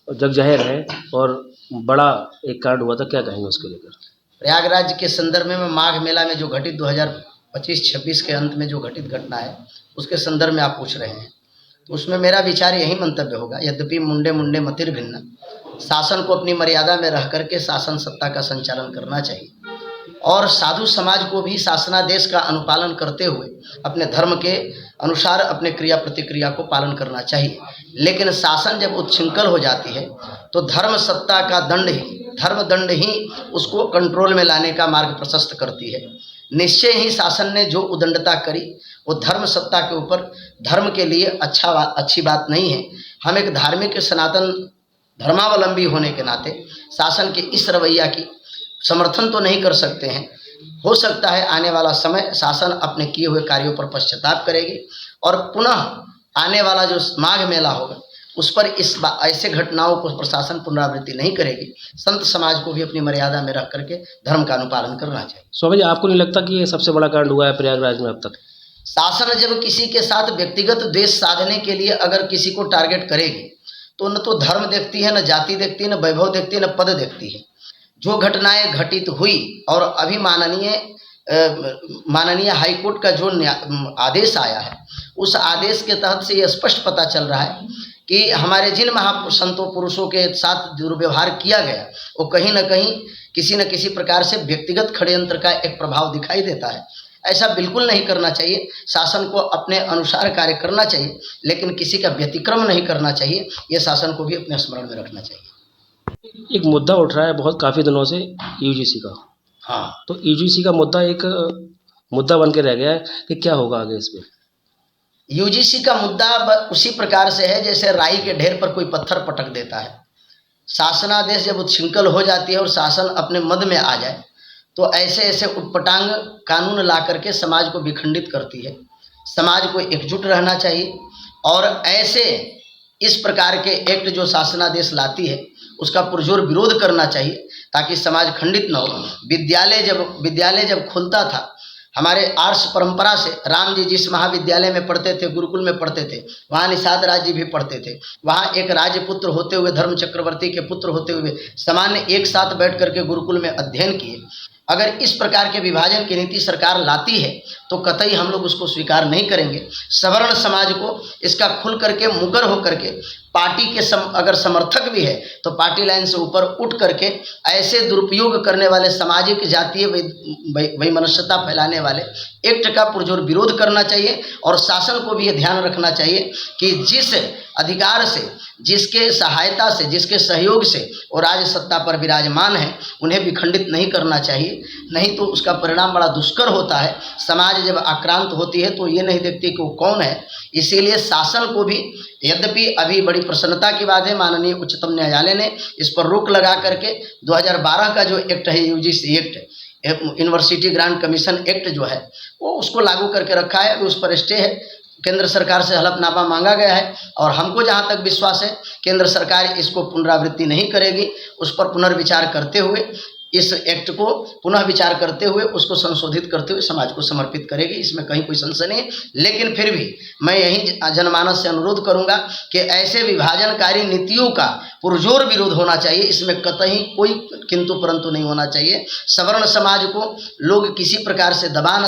जग जाहिर है और बड़ा एक कांड हुआ था, क्या कहेंगे उसके लेकर? प्रयागराज के संदर्भ में माघ मेला में जो घटित 2025-26 के अंत में जो घटित घटना है, उसके संदर्भ में आप पूछ रहे हैं, तो उसमें मेरा विचार यही मंतव्य होगा, यद्यपि मुंडे मुंडे मतिर भिन्न, शासन को अपनी मर्यादा में रह करके शासन सत्ता का संचालन करना चाहिए और साधु समाज को भी शासनादेश का अनुपालन करते हुए अपने धर्म के अनुसार अपने क्रिया प्रतिक्रिया को पालन करना चाहिए। लेकिन शासन जब उच्छृंखल हो जाती है तो धर्म सत्ता का धर्म दंड ही उसको कंट्रोल में लाने का मार्ग प्रशस्त करती है। निश्चय ही शासन ने जो उदंडता करी वो धर्म सत्ता के ऊपर धर्म के लिए अच्छी बात नहीं है। हम एक धार्मिक सनातन धर्मावलंबी होने के नाते शासन के इस रवैया की समर्थन तो नहीं कर सकते हैं। हो सकता है आने वाला समय शासन अपने किए हुए कार्यों पर पश्चाताप करेगी और पुनः आने वाला जो माघ मेला होगा उस पर ऐसे घटनाओं को प्रशासन पुनरावृत्ति नहीं करेगी। संत समाज को भी अपनी मर्यादा में रख करके धर्म का अनुपालन करना चाहिए। स्वामी जी, आपको नहीं लगता कि ये सबसे बड़ा कांड हुआ है प्रयागराज में अब तक? शासन जब किसी के साथ व्यक्तिगत द्वेष साधने के लिए अगर किसी को टारगेट करेगी तो न तो धर्म देखती है, न जाति देखती है, न वैभव देखती है, न पद देखती है। जो घटनाएं घटित हुई और अभी माननीय हाईकोर्ट का जो आदेश आया है उस आदेश के तहत से ये स्पष्ट पता चल रहा है कि हमारे जिन महासंतों पुरुषों के साथ दुर्व्यवहार किया गया वो कहीं न कहीं किसी न किसी प्रकार से व्यक्तिगत षड्यंत्र का एक प्रभाव दिखाई देता है। ऐसा बिल्कुल नहीं करना चाहिए। शासन को अपने अनुसार कार्य करना चाहिए लेकिन किसी का व्यतिक्रम नहीं करना चाहिए। ये शासन को भी अपने स्मरण में रखना चाहिए। एक मुद्दा उठ रहा है बहुत काफ़ी दिनों से यूजीसी का। हाँ, तो यूजीसी का मुद्दा एक मुद्दा बन के रह गया है कि क्या होगा आगे इस पर? यूजीसी का मुद्दा उसी प्रकार से है जैसे राई के ढेर पर कोई पत्थर पटक देता है। शासनादेश जब उच्छृंखल हो जाती है और शासन अपने मद में आ जाए तो ऐसे उटपटांग कानून ला करके समाज को विखंडित करती है। समाज को एकजुट रहना चाहिए और ऐसे इस प्रकार के एक्ट जो शासनादेश लाती है उसका पुरजोर विरोध करना चाहिए ताकि समाज खंडित न हो। विद्यालय जब खुलता था हमारे आर्ष परंपरा से राम जी जिस महाविद्यालय में पढ़ते थे, गुरुकुल में पढ़ते थे, वहाँ निषाद राज जी भी पढ़ते थे। वहाँ एक राजपुत्र होते हुए, धर्म चक्रवर्ती के पुत्र होते हुए सामान्य एक साथ बैठ करके गुरुकुल में अध्ययन किए। अगर इस प्रकार के विभाजन की नीति सरकार लाती है तो कतई हम लोग उसको स्वीकार नहीं करेंगे। सवर्ण समाज को इसका खुल करके मुकर हो करके पार्टी के अगर समर्थक भी है तो पार्टी लाइन से ऊपर उठ करके ऐसे दुरुपयोग करने वाले सामाजिक जातीय वैमनस्यता फैलाने वाले एक्ट का पुरजोर विरोध करना चाहिए। और शासन को भी ये ध्यान रखना चाहिए कि जिस अधिकार से, जिसके सहायता से, जिसके सहयोग से वो राज सत्ता पर विराजमान है उन्हें विखंडित नहीं करना चाहिए। नहीं तो उसका परिणाम बड़ा दुष्कर होता है। समाज जब आक्रांत होती है तो ये नहीं देखती कि वो कौन है। इसीलिए शासन को भी, यद्यपि अभी बड़ी प्रसन्नता की बात है माननीय उच्चतम न्यायालय ने इस पर रोक लगा करके 2012 का जो एक्ट है UGC act, university grant commission act जो है वो उसको लागू करके रखा है। उस पर स्टे है। केंद्र सरकार से हलफनामा मांगा गया है और हमको जहाँ तक विश्वास है केंद्र सरकार इसको पुनरावृत्ति नहीं करेगी। उस पर पुनर्विचार करते हुए, इस एक्ट को पुनः विचार करते हुए उसको संशोधित करते हुए समाज को समर्पित करेगी। इसमें कहीं कोई संशय नहीं है। लेकिन फिर भी मैं यही जनमानस से अनुरोध करूंगा कि ऐसे विभाजनकारी नीतियों का पुरजोर विरोध होना चाहिए। इसमें कतई कोई किंतु परंतु नहीं होना चाहिए। सवर्ण समाज को लोग किसी प्रकार से दबा न।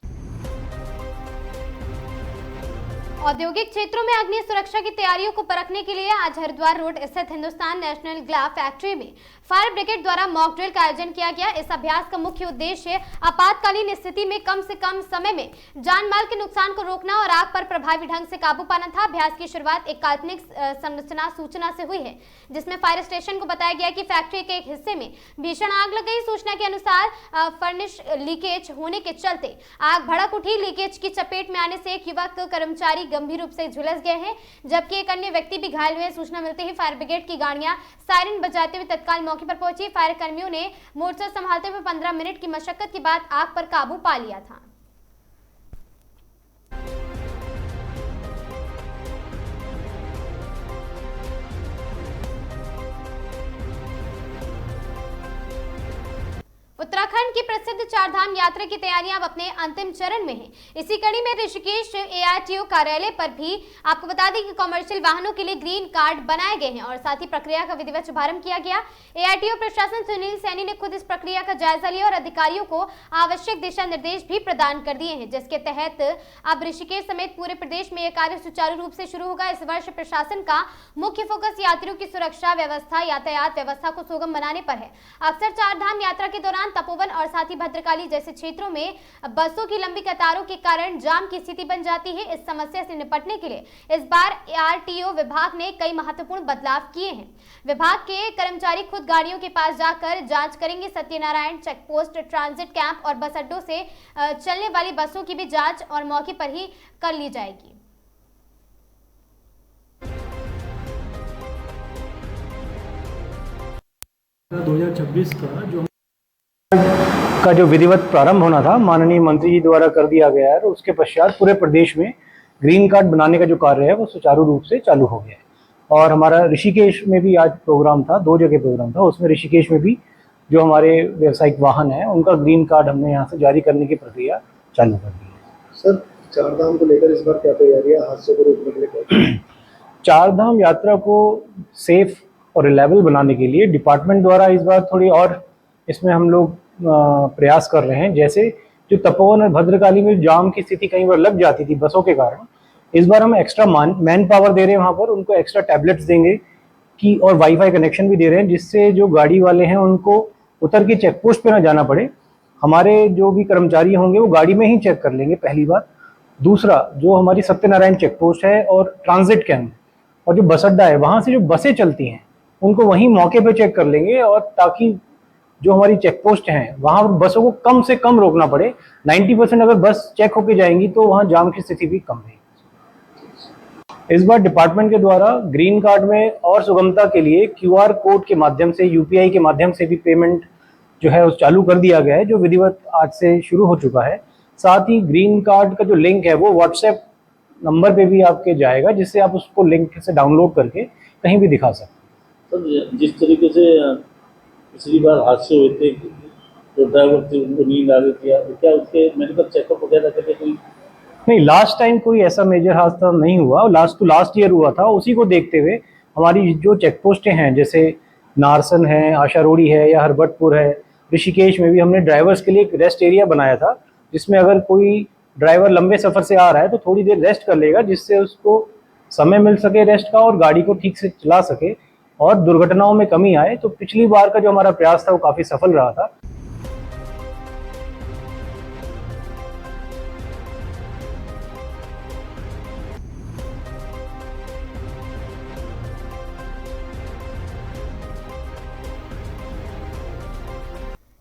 औद्योगिक क्षेत्रों में अग्नि सुरक्षा की तैयारियों को परखने के लिए आज हरिद्वार रोड स्थित हिंदुस्तान नेशनल ग्लास फैक्ट्री में फायर ब्रिगेड द्वारा मॉक ड्रिल का आयोजन किया गया। इस अभ्यास का मुख्य उद्देश्य आपातकालीन स्थिति में कम से कम समय में जान माल के नुकसान को रोकना और आग पर प्रभावी ढंग से काबू पाना था। अभ्यास की शुरुआत एक काल्पनिक संरचना सूचना से हुई है जिसमें फायर स्टेशन को बताया गया कि फैक्ट्री के एक हिस्से में भीषण आग लग गई। सूचना के अनुसार फर्नेस लीकेज होने के चलते आग भड़क उठी। लीकेज की चपेट में आने से एक युवक कर्मचारी गंभीर रूप से झुलस गए हैं जबकि एक अन्य व्यक्ति भी घायल हुए। सूचना मिलते ही फायर ब्रिगेड की गाड़ियां सायरन बजाते हुए तत्काल मौके पर पहुंची। फायर कर्मियों ने मोर्चा संभालते हुए 15 मिनट की मशक्कत के बाद आग पर काबू पा लिया था। उत्तराखंड की प्रसिद्ध चारधाम यात्रा की तैयारियां अब अपने अंतिम चरण में हैं। इसी कड़ी में ऋषिकेश एआरटीओ कार्यालय पर भी आपको बता दें कि कमर्शियल वाहनों के लिए ग्रीन कार्ड बनाए गए हैं और साथ ही प्रक्रिया का विधिवत शुभारंभ किया गया। एआरटीओ प्रशासन सुनील सैनी ने खुद इस प्रक्रिया का जायजा लिया और अधिकारियों को आवश्यक दिशा निर्देश भी प्रदान कर दिए हैं जिसके तहत अब ऋषिकेश समेत पूरे प्रदेश में यह कार्य सुचारू रूप से शुरू होगा। इस वर्ष प्रशासन का मुख्य फोकस यात्रियों की सुरक्षा व्यवस्था, यातायात व्यवस्था को सुगम बनाने पर है। अक्सर चारधाम यात्रा के दौरान दौरान तपोवन और साथ ही भद्रकाली जैसे क्षेत्रों में बसों की लंबी कतारों के कारण जाम की स्थिति बन जाती है। इस समस्या से निपटने के लिए इस बार आरटीओ विभाग ने कई महत्वपूर्ण बदलाव किए हैं। विभाग के कर्मचारी खुद गाड़ियों के पास जाकर जांच करेंगे। Satyanarayan check post, transit camp और बस अड्डों से चलने वाली बसों की भी जांच और मौके पर ही कर ली जाएगी। का जो विधिवत प्रारंभ होना था माननीय मंत्री जी द्वारा कर दिया गया है और उसके पश्चात पूरे प्रदेश में ग्रीन कार्ड बनाने का जो कार्य है वो सुचारू रूप से चालू हो गया है। और हमारा ऋषिकेश में भी आज प्रोग्राम था, 2 जगह प्रोग्राम था, उसमें ऋषिकेश में भी जो हमारे व्यावसायिक वाहन है उनका ग्रीन कार्ड हमने यहाँ से जारी करने की प्रक्रिया चालू कर दी है। सर, चारधाम को लेकर इस बार क्या तैयारियां हादसे को रोकने के लिए? चारधाम यात्रा को सेफ और रिलायबल बनाने के लिए डिपार्टमेंट द्वारा इस बार थोड़ी और इसमें हम लोग प्रयास कर रहे हैं। जैसे जो तपोवन और भद्रकाली में जाम की स्थिति कई बार लग जाती थी बसों के कारण, इस बार हम एक्स्ट्रा मैन पावर दे रहे हैं वहाँ पर, उनको एक्स्ट्रा टैबलेट्स देंगे कि और वाईफाई कनेक्शन भी दे रहे हैं जिससे जो गाड़ी वाले हैं उनको उतर के चेक पोस्ट पे ना जाना पड़े। हमारे जो भी कर्मचारी होंगे वो गाड़ी में ही चेक कर लेंगे, पहली बात। दूसरा, जो हमारी सत्यनारायण चेक पोस्ट है और ट्रांजिट कैंप और जो बस अड्डा है वहाँ से जो बसें चलती हैं उनको वहीं मौके पे चेक कर लेंगे, और ताकि जो हमारी चेक पोस्ट हैं वहाँ बसों को कम से कम रोकना पड़े। 90% अगर बस चेक होके जाएंगी तो वहाँ जाम की स्थिति भी कम रहेगी। इस बार डिपार्टमेंट के द्वारा ग्रीन कार्ड में और सुगमता के लिए QR कोड के माध्यम से, UPI के माध्यम से भी पेमेंट जो है उस चालू कर दिया गया है, जो विधिवत आज से शुरू हो चुका है। साथ ही ग्रीन कार्ड का जो लिंक है वो WhatsApp नंबर पे भी आपके जाएगा, जिससे आप उसको लिंक से डाउनलोड करके कहीं भी दिखा सकते हैं। तो जिस तरीके से पिछली बार हादसे हुए थे, जो ड्राइवर थे उनको नींद आ गई थी, क्या उसके मेडिकल चेकअप वगैरह करके कोई? नहीं, लास्ट टाइम कोई ऐसा मेजर हादसा नहीं हुआ। लास्ट ईयर हुआ था, उसी को देखते हुए हमारी जो चेक पोस्टें हैं जैसे नारसन है, आशारोड़ी है या हरबटपुर है, ऋषिकेश में भी हमने ड्राइवर्स के लिए एक रेस्ट एरिया बनाया था, जिसमें अगर कोई ड्राइवर लंबे सफ़र से आ रहा है तो थोड़ी देर रेस्ट कर लेगा, जिससे उसको समय मिल सके रेस्ट का और गाड़ी को ठीक से चला सके और दुर्घटनाओं में कमी आए। तो पिछली बार का जो हमारा प्रयास था वो काफ़ी सफल रहा था।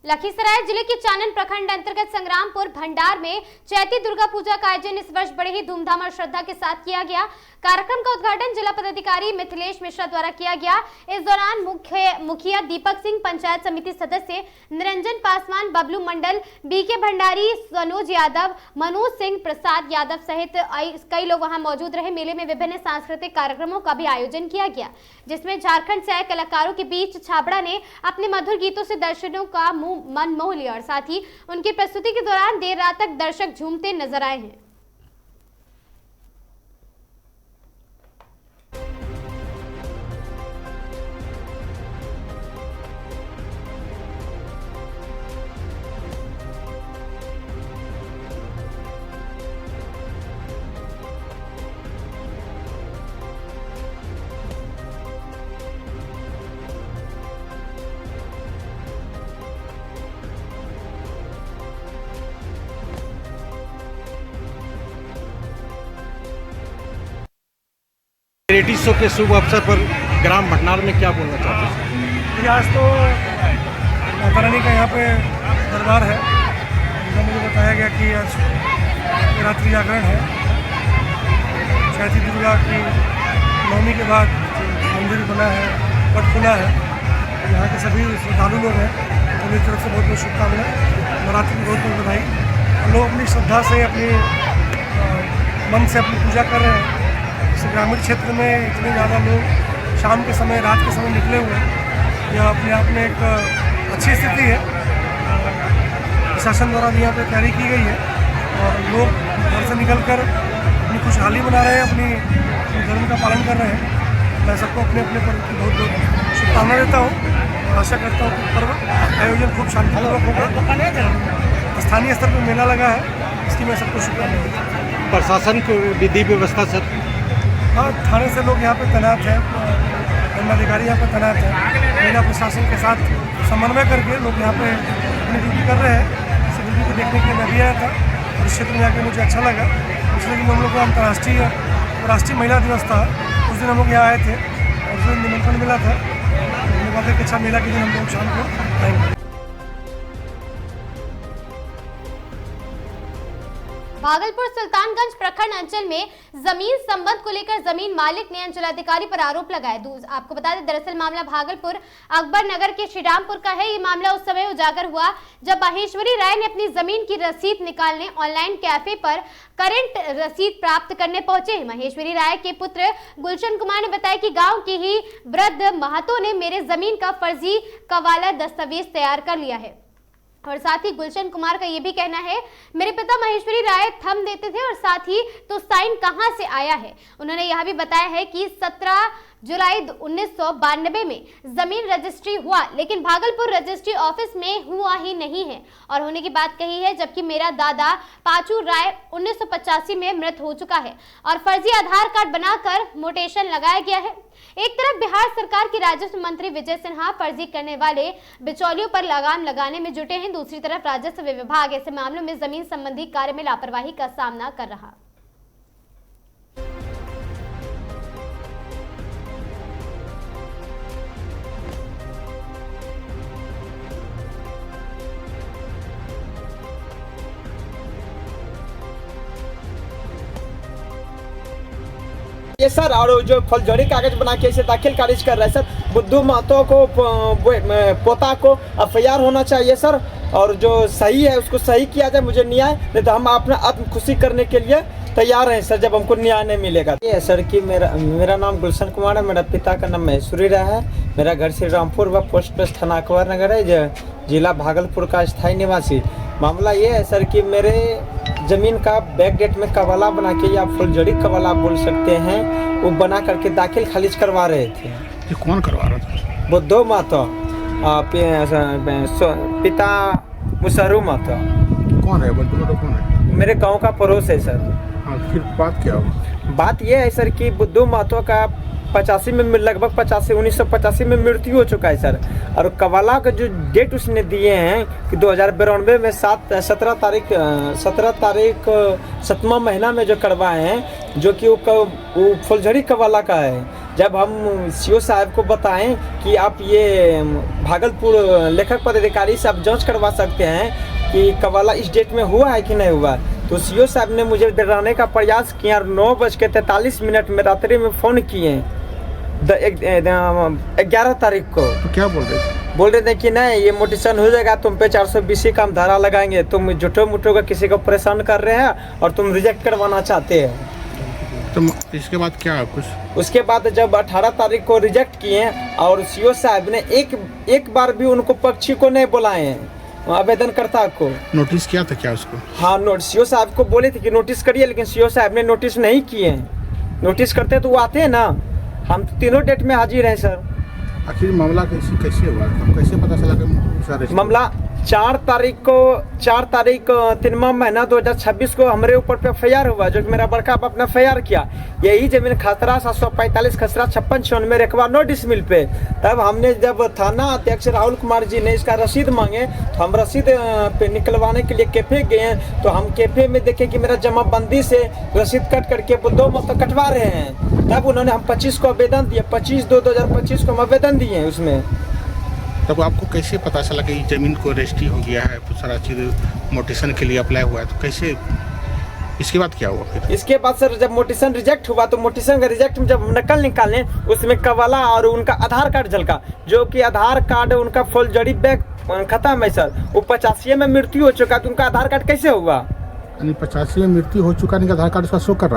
लखीसराय जिले के चानन प्रखंड अंतर्गत संग्रामपुर भंडार में चैती दुर्गा पूजा का आयोजन इस वर्ष बड़े ही धूमधाम और श्रद्धा के साथ किया गया। कार्यक्रम का उद्घाटन जिला पदाधिकारी मिथिलेश मिश्रा द्वारा किया गया। इस दौरान मुखिया दीपक सिंह, पंचायत समिति सदस्य निरंजन पासवान, बबलू मंडल, BK भंडारी, सनोज यादव, मनोज सिंह, प्रसाद यादव सहित कई लोग वहां मौजूद रहे। मेले में विभिन्न सांस्कृतिक कार्यक्रमों का भी आयोजन किया गया, जिसमें झारखंड से आए कलाकारों के बीच छाबड़ा ने अपने मधुर गीतों से दर्शकों का मन मोह लिया और साथ ही उनकी प्रस्तुति के दौरान देर रात तक दर्शक झूमते नजर आए हैं। क्रिएटिव के शुभ अवसर पर ग्राम भटनार में क्या बोलना चाहते हैं? आज तो माता रानी का यहाँ पे दरबार है। मुझे बताया गया कि आज रात्रि जागरण है। चैती दुर्गा की नवमी के बाद मंदिर बना है, पट खुला है। यहाँ के सभी श्रद्धालु लोग हैं, तो मेरी तरफ से बहुत बहुत शुभकामनाएं, नवरात्रि की बहुत बहुत बधाई। लोग अपनी श्रद्धा से, अपनी मन से अपनी पूजा कर रहे हैं। ग्रामीण क्षेत्र में इतने ज़्यादा लोग शाम के समय, रात के समय निकले हुए हैं, यह अपने आप में एक अच्छी स्थिति है। प्रशासन द्वारा भी यहाँ पर तैयारी की गई है और लोग घर से निकलकर अपनी खुशहाली मना रहे हैं, अपनी धर्म का पालन कर रहे हैं। मैं सबको अपने अपने पर्व की बहुत बहुत शुभकामना देता हूँ और आशा करता हूँ कि पर्व आयोजन खूब शांतिपूर्वक होगा। स्थानीय स्तर पर मेला लगा है, इसकी मैं सबको शुभकामना देता हूँ। प्रशासन की विधि व्यवस्था सर? हाँ, थाने से लोग यहाँ पे तैनात हैं, दंडाधिकारी यहाँ पे तैनात हैं। मेला प्रशासन के साथ समन्वय करके लोग यहाँ पे अपनी ड्यूटी कर रहे हैं। इस ड्यूटी को देखने के लिए मैं भी आया था और इस क्षेत्र में आकर मुझे अच्छा लगा। इसलिए कि हम लोग को अंतर्राष्ट्रीय राष्ट्रीय महिला दिवस था, उस दिन हम लोग यहाँ आए थे और उस दिन निमंत्रण मिला था। हमने बात है कि अच्छा मेला के दिन हम लोग शाम को आएंगे। भागलपुर सुल्तानगंज प्रखंड अंचल में जमीन संबंध को लेकर जमीन मालिक ने अंचलाधिकारी पर आरोप लगाए। आपको बता दें, दरअसल मामला भागलपुर अकबर नगर के श्रीरामपुर का है। ये मामला उस समय उजागर हुआ जब माहेश्वरी राय ने अपनी जमीन की रसीद निकालने ऑनलाइन कैफे पर करंट रसीद प्राप्त करने पहुंचे। माहेश्वरी राय के पुत्र गुलशन कुमार ने बताया कि गाँव की ही वृद्ध महतो ने मेरे जमीन का फर्जी कवाला दस्तावेज तैयार कर लिया है। और साथ ही गुलशन कुमार का ये भी कहना है, मेरे पिता महेश्वरी राय थम देते थे और साथ ही तो साइन कहां से आया है। उन्होंने यह भी बताया है कि 17 जुलाई 1992 में जमीन रजिस्ट्री हुआ, लेकिन भागलपुर रजिस्ट्री ऑफिस में हुआ ही नहीं है और होने की बात कही है, जबकि मेरा दादा पाचू राय 1985 में मृत हो चुका है और फर्जी आधार कार्ड बनाकर मोटेशन लगाया गया है। एक तरफ बिहार सरकार के राजस्व मंत्री विजय सिन्हा फर्जी करने वाले बिचौलियों पर लगाम लगाने में जुटे हैं, दूसरी तरफ राजस्व विभाग ऐसे मामलों में जमीन संबंधी कार्य में लापरवाही का सामना कर रहा। ये सर, और जो फर्जी कागज बना के इसे दाखिल खारिज कर रहा है सर। बुद्धू महतो को पोता को एफआईआर होना चाहिए सर, और जो सही है उसको सही किया जाए। मुझे न्याय, नहीं तो हम अपना आत्म खुशी करने के लिए तैयार हैं सर, जब हमको न्याय नहीं मिलेगा। ये सर कि मेरा नाम गुलशन कुमार है, मेरा पिता का नाम महेश्वरी राय है, मेरा घर श्री रामपुर व पोस्ट प्लस थाना अकबर नगर है, जिला भागलपुर का स्थायी निवासी। मामला ये है सर कि मेरे ज़मीन का बैक डेट में कवाला बना के, या फुलझड़ी कवाला आप बोल सकते हैं, वो बना करके दाखिल खारिज करवा रहे थे। ये कौन करवा रहा था? बुद्धू महतो, पिता मुसरू महतो। कौन है बुद्धू महतो? कौन है? मेरे गांव का पड़ोस है सर। हाँ, फिर बात क्या हुआ? बात ये है सर कि बुद्धू महतो का 85 में लगभग 1985 में मृत्यु हो चुका है सर, और कवाला का जो डेट उसने दिए हैं कि 2092 में 17 तारीख 7वां महीना में जो करवाए हैं, जो कि वो फुलझड़ी कवाला का है। जब हम सीओ साहब को बताएं कि आप ये भागलपुर लेखक पदाधिकारी से आप जाँच करवा सकते हैं कि कवाला इस डेट में हुआ है कि नहीं हुआ, तो सीओ साहब ने मुझे डराने का प्रयास किया। 9:43 में रात्रि में फ़ोन किए 11 तारीख को। तो क्या बोल रहे थे? बोल रहे थे कि नहीं, ये मोटिशन हो जाएगा, तुम पे 420 का हम धारा लगाएंगे, तुम झूठो मुठो का किसी को परेशान कर रहे हैं और तुम रिजेक्ट करवाना चाहते हो। तो इसके बाद क्या कुछ? उसके बाद जब 18 तारीख को रिजेक्ट किए और सीओ साहब ने एक बार भी उनको पक्षी को नहीं बुलाए हैं, आवेदनकर्ता को नोटिस किया था क्या उसको? हाँ, सीओ साहब को बोले थे कि नोटिस करिए, लेकिन सीओ साहब ने नोटिस नहीं किए हैं। नोटिस करते तो वो आते हैं ना, हम तीनों डेट में हाजिर हैं सर। आखिर मामला कैसे हुआ? कैसे पता चला कि मामला 4 तारीख 3वां महीना 2026 को हमारे ऊपर पे एफआईआर हुआ, जो कि मेरा बड़का बाप ने एफआईआर किया। यही जमीन खसरा 745 खसरा 56 में रेकवा नोटिस मिल पे। तब हमने जब थाना अध्यक्ष राहुल कुमार जी ने इसका रसीद मांगे, तो हम रसीद पे निकलवाने के लिए कैफे गए, तो हम कैफे में देखे कि मेरा जमाबंदी से रसीद कट करके 2 मतलब कटवा रहे हैं। तब उन्होंने हम 25 को आवेदन दिया, 25/2/2025 को हम आवेदन दिए हैं उसमें। तब आपको कैसे पता चला कि ज़मीन को रजिस्ट्री हो गया है, कुछ सारा चीज़ मोटेशन के लिए अप्लाई हुआ है, तो कैसे इसके बाद क्या हुआ फिर? इसके बाद सर जब मोटेशन रिजेक्ट हुआ, तो मोटेशन का रिजेक्ट में जब नकल निकाले, उसमें कवाला और उनका आधार कार्ड झलका, जो कि आधार कार्ड उनका फुलझड़ी बैग खत्म है सर। वो 85 में मृत्यु हो चुका, तो उनका आधार कार्ड कैसे हुआ? 85 में मृत्यु हो चुका, नहीं आधार कार्ड उसका शो कर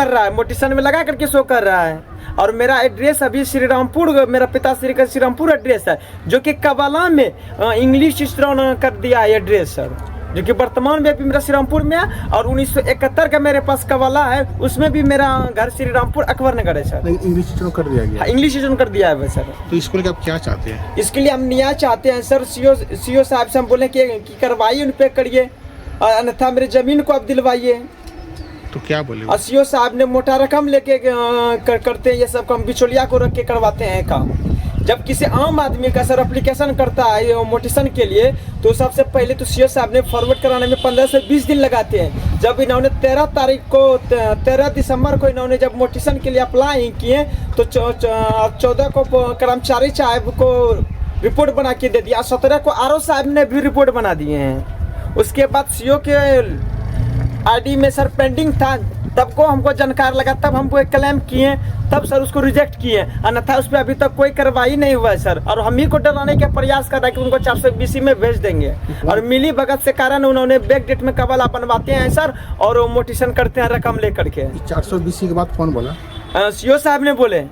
रहा है, मोटेशन में लगा करके शो कर रहा है। और मेरा एड्रेस अभी श्रीरामपुर, मेरा पिताश्री का श्रीरामपुर एड्रेस है, जो कि कवाला में इंग्लिश स्ट्रॉन कर दिया है एड्रेस सर, जो कि वर्तमान में भी मेरा श्रीरामपुर में है। और 1971 का मेरे पास कवाला है, उसमें भी मेरा घर श्रीरामपुर अकबर नगर है सर। इंग्लिश स्ट्रॉन कर दिया गया? इंग्लिश स्ट्रॉन कर दिया है सर। तो इसको लेकर आप क्या चाहते हैं? इसके लिए हम न्याय चाहते हैं सर। सीओ साहब से हम बोले कि कार्रवाई उन पे करिए, और अन्यथा मेरी जमीन को आप दिलवाइए। तो क्या बोले? और सीओ साहब ने मोटा रकम लेके करते हैं ये सब काम, बिचौलिया को रख के करवाते हैं काम। जब किसी आम आदमी का सर एप्लीकेशन करता है ये मोटिशन के लिए, तो सबसे पहले तो सीओ साहब ने फॉरवर्ड कराने में 15 से 20 दिन लगाते हैं। जब इन्होंने 13 दिसंबर को इन्होंने जब मोटिशन के लिए अप्लाई किए तो 14 को कर्मचारी साहब को रिपोर्ट बना के दे दिया, 17 को आरओ साहब ने भी रिपोर्ट बना दिए हैं। उसके बाद सीओ के आईडी में सर पेंडिंग था, तब को हमको जानकार लगा, तब हमको एक क्लेम किए, तब सर उसको रिजेक्ट किए, अन्यथा उस पर अभी तक कोई कार्रवाई नहीं हुआ है सर। और हम ही को डराने का प्रयास कर रहा है कि उनको 420 में भेज देंगे, और मिली भगत से कारण उन्होंने बैक डेट में कबला बनवाते हैं सर और मोटिशन करते हैं रकम लेकर के। 420 के बाद कौन बोला? सीओ साहब ने बोले,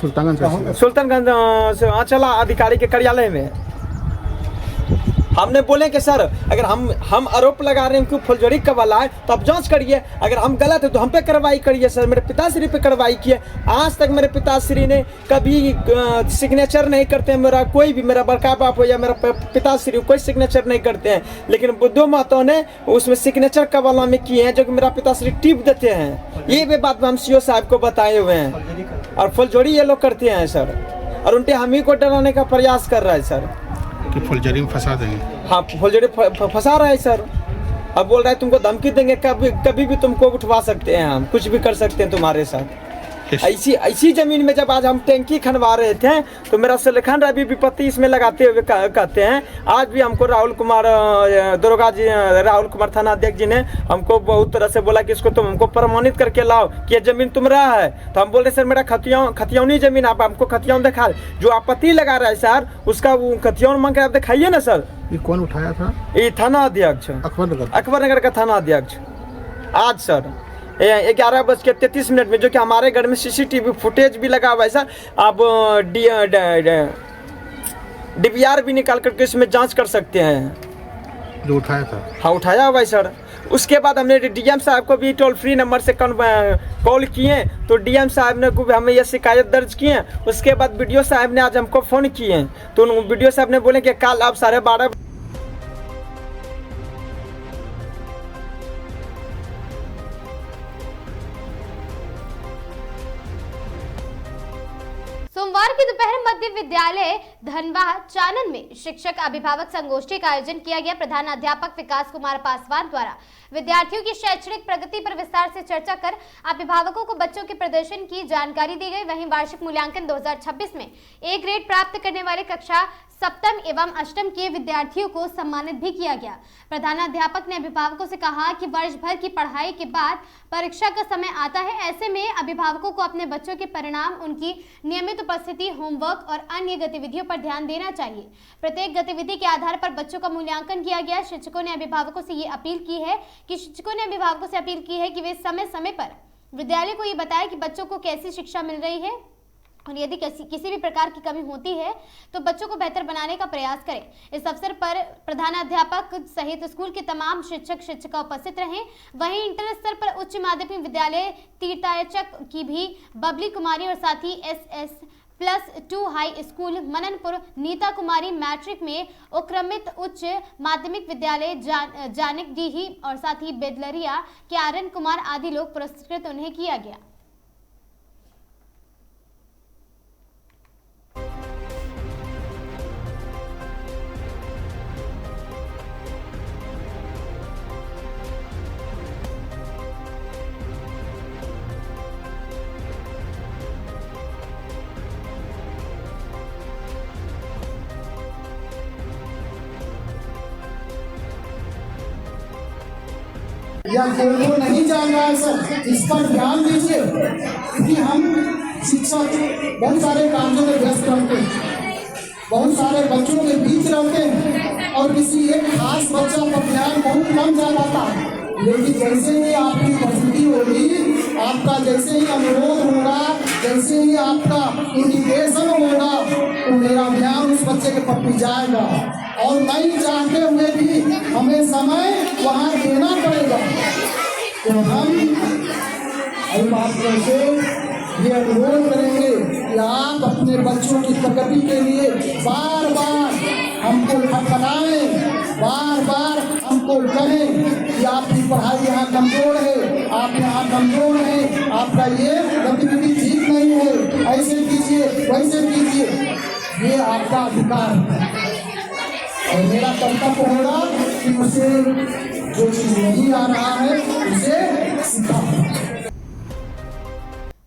सुल्तानगंज अंचल अधिकारी के कार्यालय में। हमने बोले कि सर अगर हम आरोप लगा रहे हैं कि फुलझड़ी कबला है तो आप जांच करिए, अगर हम गलत है तो हम पे कार्रवाई करिए। सर मेरे पिताश्री पे कार्रवाई किए, आज तक मेरे पिताश्री ने कभी सिग्नेचर नहीं करते हैं, मेरा कोई भी, मेरा बड़का बाप हो या मेरा पिताश्री कोई सिग्नेचर नहीं करते हैं, लेकिन बुद्धू महतो ने उसमें सिग्नेचर कबला में किए हैं जो कि मेरा पिताश्री टिप देते हैं। ये भी बात हम सीओ साहब को बताए हुए हैं, और फुलझड़ी ये लोग करते हैं सर, और उनके हम ही को डराने का प्रयास कर रहा है सर कि फुलझड़ी में फंसा देंगे। हाँ, फुलझड़ी फंसा रहा है सर। अब बोल रहा है तुमको धमकी देंगे, कभी भी तुमको उठवा सकते हैं, हम कुछ भी कर सकते हैं तुम्हारे साथ। ऐसी जमीन में जब आज हम टैंकी खनवा रहे थे तो मेरा सुलेखान रवि विपत्ति इसमें लगाते हुए कहते हैं, आज भी हमको राहुल कुमार दरोगा जी, राहुल कुमार थाना अध्यक्ष जी ने हमको बहुत तरह से बोला कि इसको तुम हमको प्रमाणित करके लाओ कि ये जमीन तुम्हारा है। तो हम बोल रहे सर मेरा खतियौनी जमीन, आप हमको खतियौन दिखा, जो आपत्ति लगा रहा है सर उसका वो खतियौन मांग कर आप दिखाइए ना सर। ये कौन उठाया था? ये थाना अध्यक्ष अकबर नगर का थाना अध्यक्ष। आज सर 11:33 में, जो कि हमारे घर में सीसीटीवी फुटेज भी लगा हुआ है सर, आप डीवीआर भी निकाल करके इसमें जांच कर सकते हैं। जो उठाया था? हाँ, उठाया हुआ है सर। उसके बाद हमने डीएम साहब को भी टोल फ्री नंबर से कॉल किए, तो डीएम साहब ने हमें यह शिकायत दर्ज किए। उसके बाद बीडीओ साहब ने आज हमको फ़ोन किए, तो बीडीओ साहब ने बोले कि कल आप 12:30 सोमवार की दोपहर मध्य विद्यालय धनवा चानन में शिक्षक अभिभावक संगोष्ठी का आयोजन किया गया। प्रधान अध्यापक विकास कुमार पासवान द्वारा विद्यार्थियों की शैक्षणिक प्रगति पर विस्तार से चर्चा कर अभिभावकों को बच्चों के प्रदर्शन की जानकारी दी गई। वहीं वार्षिक मूल्यांकन 2026 में ए ग्रेड प्राप्त करने वाले कक्षा सप्तम एवं अष्टम के विद्यार्थियों को सम्मानित भी किया गया। प्रधानाध्यापक ने अभिभावकों से कहा कि वर्ष भर की पढ़ाई के बाद परीक्षा का समय आता है, ऐसे में अभिभावकों को अपने बच्चों के परिणाम, उनकी नियमित उपस्थिति, होमवर्क और अन्य गतिविधियों पर ध्यान देना चाहिए। प्रत्येक गतिविधि के आधार पर बच्चों का मूल्यांकन किया गया। शिक्षकों ने अभिभावकों से ये अपील की है कि वे समय समय पर विद्यालय को ये बताएं कि बच्चों को कैसी शिक्षा मिल रही है, और यदि किसी भी प्रकार की कमी होती है तो बच्चों को बेहतर बनाने का प्रयास करें। इस अवसर पर प्रधानाध्यापक सहित स्कूल के तमाम शिक्षिका उपस्थित रहे। वहीं इंटर स्तर पर उच्च माध्यमिक विद्यालय तीर्थायचक की भी बबली कुमारी और साथ ही SS+2 high school Mananpur Nita Kumari, matric में उत्क्रमित उच्च माध्यमिक विद्यालय जानिक डीही और साथ ही बेदलरिया के आर्यन कुमार आदि लोग पुरस्कृत उन्हें किया गया। या खेल को नहीं जान रहा है सर, इस पर ध्यान दीजिए, क्योंकि हम शिक्षक बहुत सारे कामों में व्यस्त रहते हैं, बहुत सारे बच्चों के बीच रहते हैं और किसी एक खास बच्चा पर ध्यान बहुत कम जा पाता है। लेकिन जैसे ही आपकी उपस्थिति होगी, आपका जैसे ही अनुरोध होगा, जैसे ही आपका इंडिकेशन होगा, तो मेरा ध्यान उस बच्चे के प्रति जाएगा और नहीं चाहते हुए भी हमें समय वहाँ देना पड़ेगा। तो हम अभिभावकों से ये अनुरोध करेंगे कि आप अपने बच्चों की प्रगति के लिए बार बार हमको खटखटाएं, बार बार हमको कहें कि आपकी पढ़ाई यहाँ कमजोर है, आप यहाँ कमजोर हैं, आपका ये गतिविधि ठीक नहीं है, ऐसे कीजिए वैसे कीजिए। ये आपका अधिकार है और मेरा कर्तव्य होगा कि उसे जो चीज नहीं आ रहा है उसे सिखाऊं।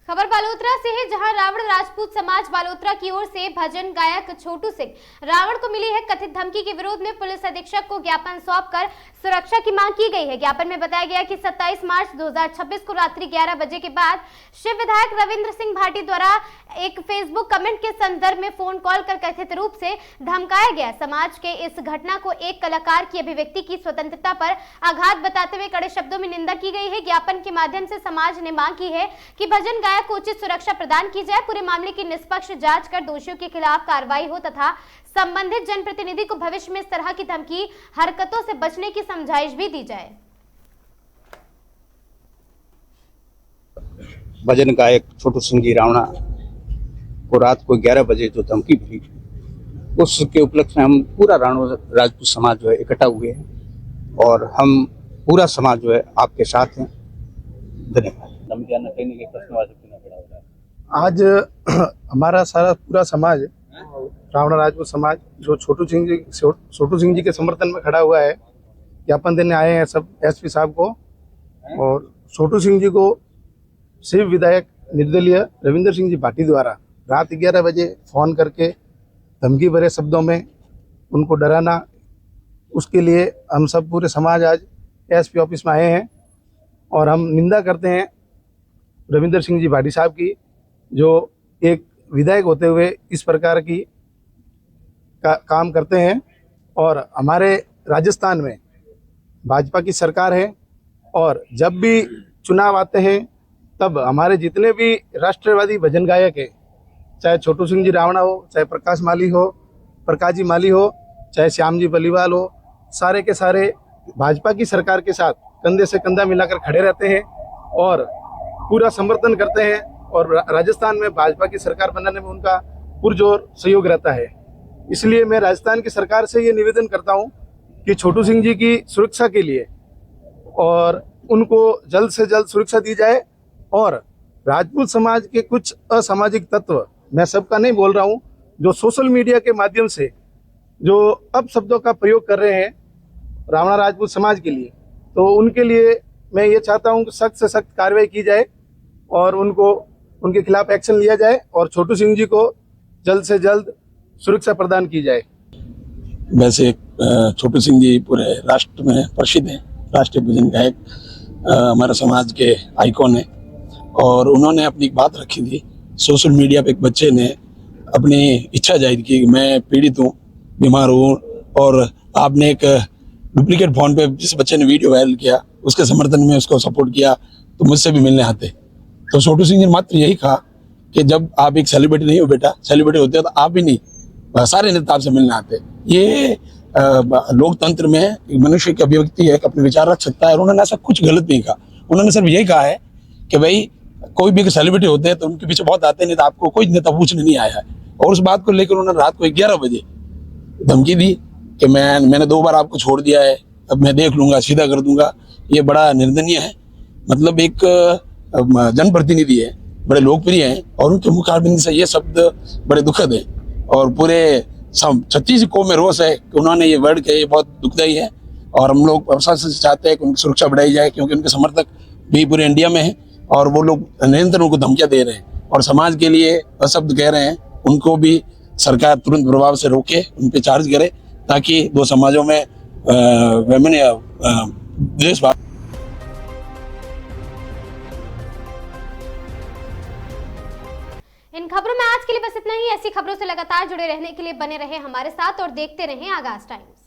खबर बालोतरा से है, जहां रावण राजपूत समाज बालोतरा की ओर से भजन गायक छोटू सिंह रावण को मिली है कथित धमकी के विरोध में पुलिस अधीक्षक को ज्ञापन सौंपकर सुरक्षा की मांग की गई है। ज्ञापन में बताया गया कि 27 मार्च 2026 को रात्रि 11 बजे के बाद शिव विधायक रविंद्र सिंह भाटी द्वारा एक फेसबुक कमेंट के संदर्भ में फोन कॉल कर कथित रूप से धमकाया गया। समाज के इस घटना को एक कलाकार की अभिव्यक्ति की स्वतंत्रता पर आघात बताते हुए कड़े शब्दों में निंदा की गई है। ज्ञापन के माध्यम से समाज ने मांग की है कि भजन गायक को उचित सुरक्षा प्रदान की जाए, पूरे मामले की निष्पक्ष जांच कर दोषियों के खिलाफ कार्रवाई हो तथा संबंधित जनप्रतिनिधि को भविष्य में इस तरह की धमकी हरकतों से बचने की समझाइश भी दी जाए। भजन गायक छोटू सिंह जी रावणा को रात को 11 बजे जो धमकी मिली, उसके उपलक्ष्य में हम पूरा रावण राजपूत समाज जो है इकट्ठा हुए हैं और हम पूरा समाज जो है आपके साथ हैं। धन्यवाद। आज हमारा सारा पूरा समाज रावण राजपूत समाज जो छोटू सिंह जी के समर्थन में खड़ा हुआ है, ज्ञापन देने आए हैं सब एसपी साहब को। और छोटू सिंह जी को शिव विधायक निर्दलीय रविंद्र सिंह जी भाटी द्वारा रात 11 बजे फोन करके धमकी भरे शब्दों में उनको डराना, उसके लिए हम सब पूरे समाज आज एसपी ऑफिस में आए हैं और हम निंदा करते हैं रविंद्र सिंह जी भाटी साहब की, जो एक विधायक होते हुए इस प्रकार की काम करते हैं। और हमारे राजस्थान में भाजपा की सरकार है और जब भी चुनाव आते हैं तब हमारे जितने भी राष्ट्रवादी भजन गायक हैं, चाहे छोटू सिंह जी रावणा हो, चाहे प्रकाश जी माली हो, चाहे श्याम जी बलीवाल हो, सारे के सारे भाजपा की सरकार के साथ कंधे से कंधा मिलाकर खड़े रहते हैं और पूरा समर्थन करते हैं। और राजस्थान में भाजपा की सरकार बनाने में उनका पुरजोर सहयोग रहता है। इसलिए मैं राजस्थान की सरकार से ये निवेदन करता हूँ कि छोटू सिंह जी की सुरक्षा के लिए और उनको जल्द से जल्द सुरक्षा दी जाए। और राजपूत समाज के कुछ असामाजिक तत्व, मैं सबका नहीं बोल रहा हूँ, जो सोशल मीडिया के माध्यम से जो अपशब्दों का प्रयोग कर रहे हैं रावण राजपूत समाज के लिए, तो उनके लिए मैं ये चाहता हूँ कि सख्त से सख्त कार्रवाई की जाए और उनके खिलाफ एक्शन लिया जाए और छोटू सिंह जी को जल्द से जल्द सुरक्षा प्रदान की जाए। वैसे छोटू सिंह जी पूरे राष्ट्र में प्रसिद्ध हैं, राष्ट्रीय भजन गायक, हमारे समाज के आइकॉन है। और उन्होंने अपनी बात रखी थी सोशल मीडिया पे, एक बच्चे ने अपनी इच्छा जाहिर की कि मैं पीड़ित हूँ, बीमार हूँ, और आपने एक डुप्लीकेट फोन पे जिस बच्चे ने वीडियो वायरल किया उसके समर्थन में उसको सपोर्ट किया, तो मुझसे भी मिलने आते। तो छोटू सिंह ने मात्र यही कहा कि जब आप एक सेलिब्रिटी नहीं हो बेटा, सेलिब्रिटी होते हो तो आप भी नहीं, सारे नेता आपसे मिलने आते। ये लोकतंत्र में मनुष्य की अभिव्यक्ति है, अपने विचार रख सकता है, और उन्होंने ऐसा कुछ गलत नहीं कहा। उन्होंने सिर्फ यही कहा है कि भाई कोई भी सेलिब्रिटी होते हैं तो उनके पीछे बहुत आते हैं, नहीं तो आपको कोई नेता पूछने नहीं आया है। और उस बात को लेकर उन्होंने रात को 11 बजे धमकी दी कि मैंने 2 बार आपको छोड़ दिया है, अब मैं देख लूंगा, सीधा कर दूंगा। ये बड़ा निंदनीय है। मतलब एक जनप्रतिनिधि है, बड़े लोकप्रिय हैं, और उनके मुखारबिंद से ये शब्द बड़े दुखद है और पूरे 36 कौम में रोष है कि उन्होंने ये वर्ड किया। ये बहुत दुखदायी है और हम लोग प्रशासन से चाहते हैं कि उनकी सुरक्षा बढ़ाई जाए, क्योंकि उनके समर्थक भी पूरे इंडिया में हैं और वो लोग निरंतर उनको धमकियां दे रहे हैं और समाज के लिए अशब्द कह रहे हैं। उनको भी सरकार तुरंत प्रभाव से रोके, उन पर चार्ज करे, ताकि 2 समाजों में देश। इन खबरों में आज के लिए बस इतना ही। ऐसी खबरों से लगातार जुड़े रहने के लिए बने रहे हमारे साथ और देखते रहें आगाज टाइम्स।